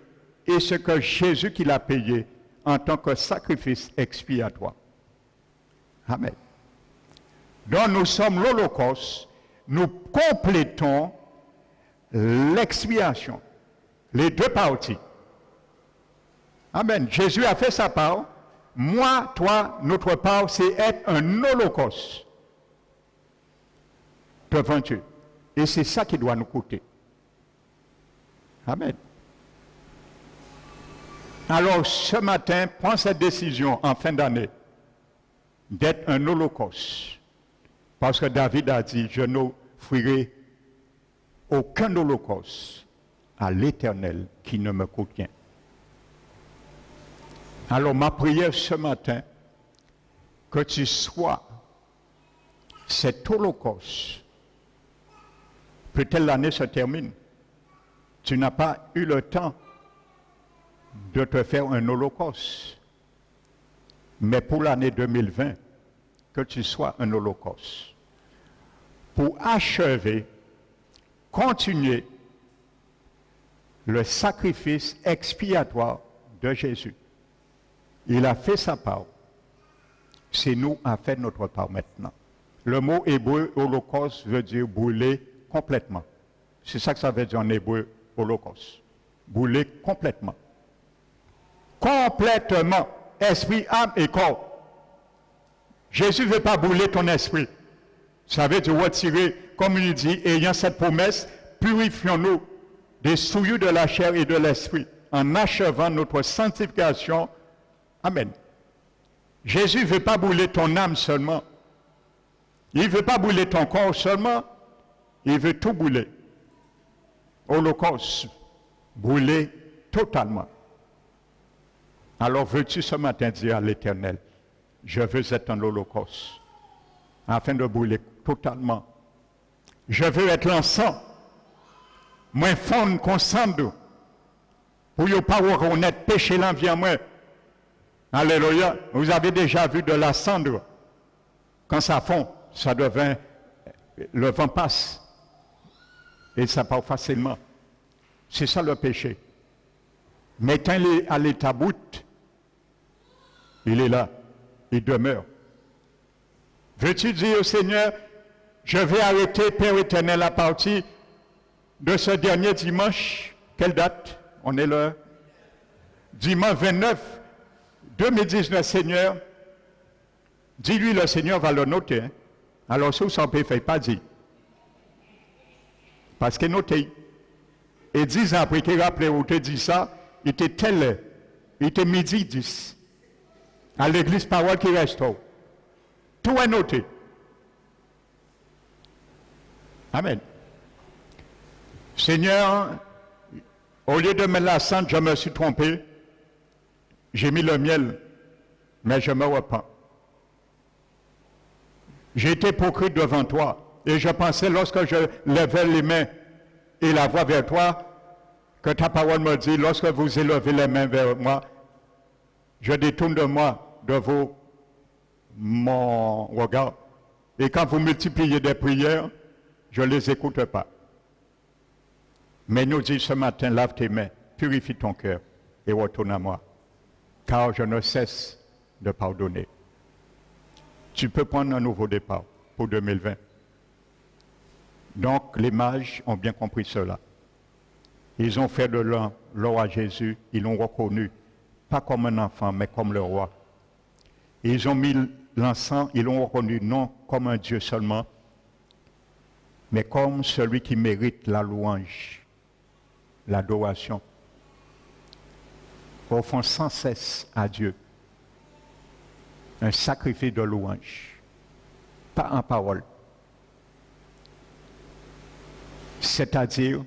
et ce que Jésus qui l'a payé en tant que sacrifice expiatoire. Amen. Donc nous sommes l'holocauste, nous complétons l'expiation, les deux parties. Amen. Jésus a fait sa part. Moi, toi, notre part, c'est être un holocauste devant Dieu. Et c'est ça qui doit nous coûter. Amen. Alors, ce matin, prends cette décision en fin d'année d'être un holocauste. Parce que David a dit, je n'offrirai aucun holocauste à l'Éternel qui ne me coûte rien. Alors ma prière ce matin, que tu sois cet holocauste. Peut-être l'année se termine. Tu n'as pas eu le temps de te faire un holocauste. Mais pour l'année 2020, que tu sois un holocauste. Pour achever, continuer le sacrifice expiatoire de Jésus. Il a fait sa part. C'est nous à faire notre part maintenant. Le mot hébreu holocauste veut dire brûler complètement. C'est ça que ça veut dire en hébreu holocauste. Brûler complètement. Complètement. Esprit, âme et corps. Jésus ne veut pas brûler ton esprit. Ça veut dire retirer, comme il dit, ayant cette promesse, purifions-nous des souillures de la chair et de l'esprit, en achevant notre sanctification. Amen. Jésus ne veut pas brûler ton âme seulement. Il ne veut pas brûler ton corps seulement. Il veut tout brûler. Holocauste, brûler totalement. Alors veux-tu ce matin dire à l'Éternel, je veux être un holocauste, afin de brûler totalement. Je veux être l'encens, moins fond constant, pour ne pas reconnaître péché l'envie en moi. Alléluia. Vous avez déjà vu de la cendre. Quand ça fond, ça devient, le vent passe. Et ça part facilement. C'est ça le péché. Mais quand il est à l'état brut, il est là, il demeure. Veux-tu dire au Seigneur, je vais arrêter, Père éternel, à partir de ce dernier dimanche. Quelle date? On est le dimanche 29 2019, Seigneur. Dis-lui, le Seigneur va le noter. Hein? Alors, si vous ne pouvez pas dire. Parce qu'il est noté. Et 10 ans après qu'il rappelait où te dit ça, il était tel, il était midi 10. À l'église parole qui restaure. Tout est noté. Amen. Seigneur, au lieu de mettre la cendre, je me suis trompé. J'ai mis le miel, mais je me repens. J'ai été hypocrite devant toi. Et je pensais, lorsque je levais les mains et la voix vers toi, que ta parole me dit, lorsque vous élevez les mains vers moi, je détourne de moi, de vous, mon regard. Et quand vous multipliez des prières, je ne les écoute pas. Mais nous dit ce matin, lave tes mains, purifie ton cœur et retourne à moi. Car je ne cesse de pardonner. Tu peux prendre un nouveau départ pour 2020. Donc, les mages ont bien compris cela. Ils ont fait de l'or à Jésus, ils l'ont reconnu, pas comme un enfant, mais comme le roi. Ils ont mis l'encens, ils l'ont reconnu non comme un Dieu seulement, mais comme celui qui mérite la louange, l'adoration. Offrant sans cesse à Dieu un sacrifice de louange, pas en parole. C'est-à-dire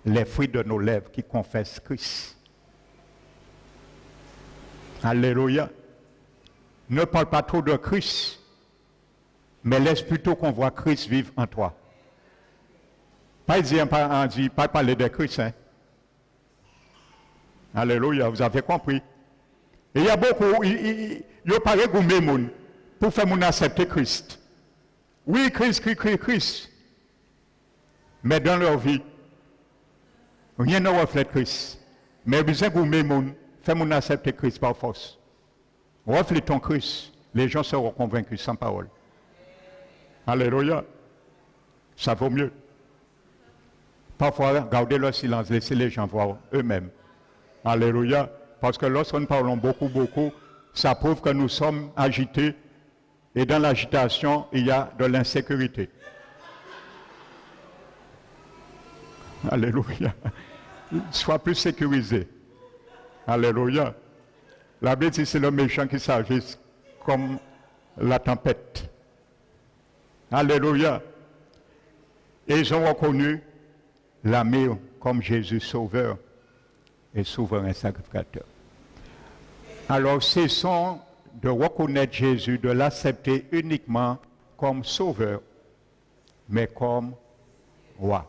les fruits de nos lèvres qui confessent Christ. Alléluia. Ne parle pas trop de Christ, mais laisse plutôt qu'on voit Christ vivre en toi. Pas parler de Christ. Hein? Alléluia, vous avez compris. Et il y a beaucoup, il paraît que pour faire mon accepter Christ. Oui, Christ. Mais dans leur vie, rien ne reflète Christ. Mais vous êtes fait mon accepter Christ par force. Reflétons Christ. Les gens seront convaincus sans parole. Alléluia. Ça vaut mieux. Parfois, gardez le silence, laissez les gens voir eux-mêmes. Alléluia. Parce que lorsque nous parlons beaucoup, ça prouve que nous sommes agités. Et dans l'agitation, il y a de l'insécurité. Alléluia. Sois plus sécurisé. Alléluia. La Bible dit c'est le méchant qui s'agisse comme la tempête. Alléluia. Et ils ont reconnu l'amour comme Jésus sauveur et souverain sacrificateur. Alors cessons de reconnaître Jésus, de l'accepter uniquement comme sauveur, mais comme roi.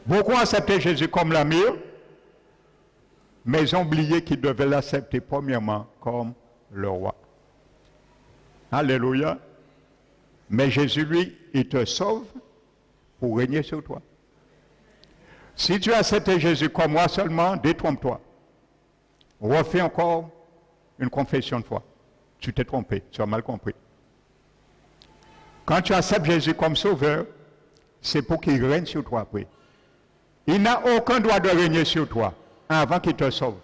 Beaucoup ont accepté Jésus comme l'amour, mais ils ont oublié qu'ils devaient l'accepter premièrement comme le roi. Alléluia. Mais Jésus, lui, il te sauve pour régner sur toi. Si tu as accepté Jésus comme moi seulement, détrompe-toi. Refais encore une confession de foi. Tu t'es trompé, tu as mal compris. Quand tu acceptes Jésus comme sauveur, c'est pour qu'il règne sur toi après. Il n'a aucun droit de régner sur toi avant qu'il te sauve.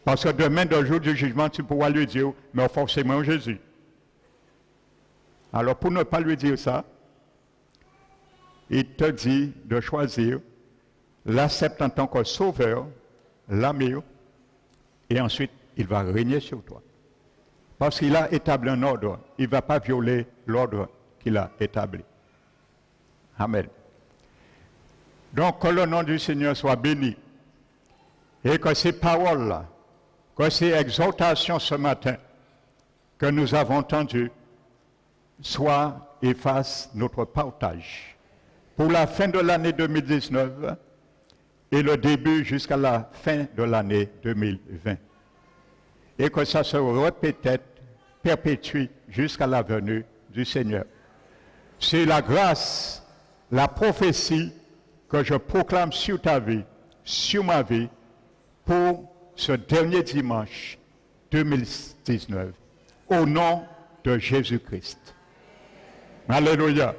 Parce que demain, le jour du jugement, tu pourras lui dire, mais forcément Jésus. Alors pour ne pas lui dire ça, il te dit de choisir l'accepter en tant que sauveur, l'amour, et ensuite il va régner sur toi. Parce qu'il a établi un ordre, il ne va pas violer l'ordre qu'il a établi. Amen. Donc que le nom du Seigneur soit béni et que ces paroles-là, que ces exhortations ce matin que nous avons entendues soient et fassent notre partage pour la fin de l'année 2019 et le début jusqu'à la fin de l'année 2020. Et que ça se répète, perpétue jusqu'à la venue du Seigneur. C'est la grâce, la prophétie que je proclame sur ta vie, sur ma vie, pour ce dernier dimanche 2019, au nom de Jésus-Christ. Alléluia.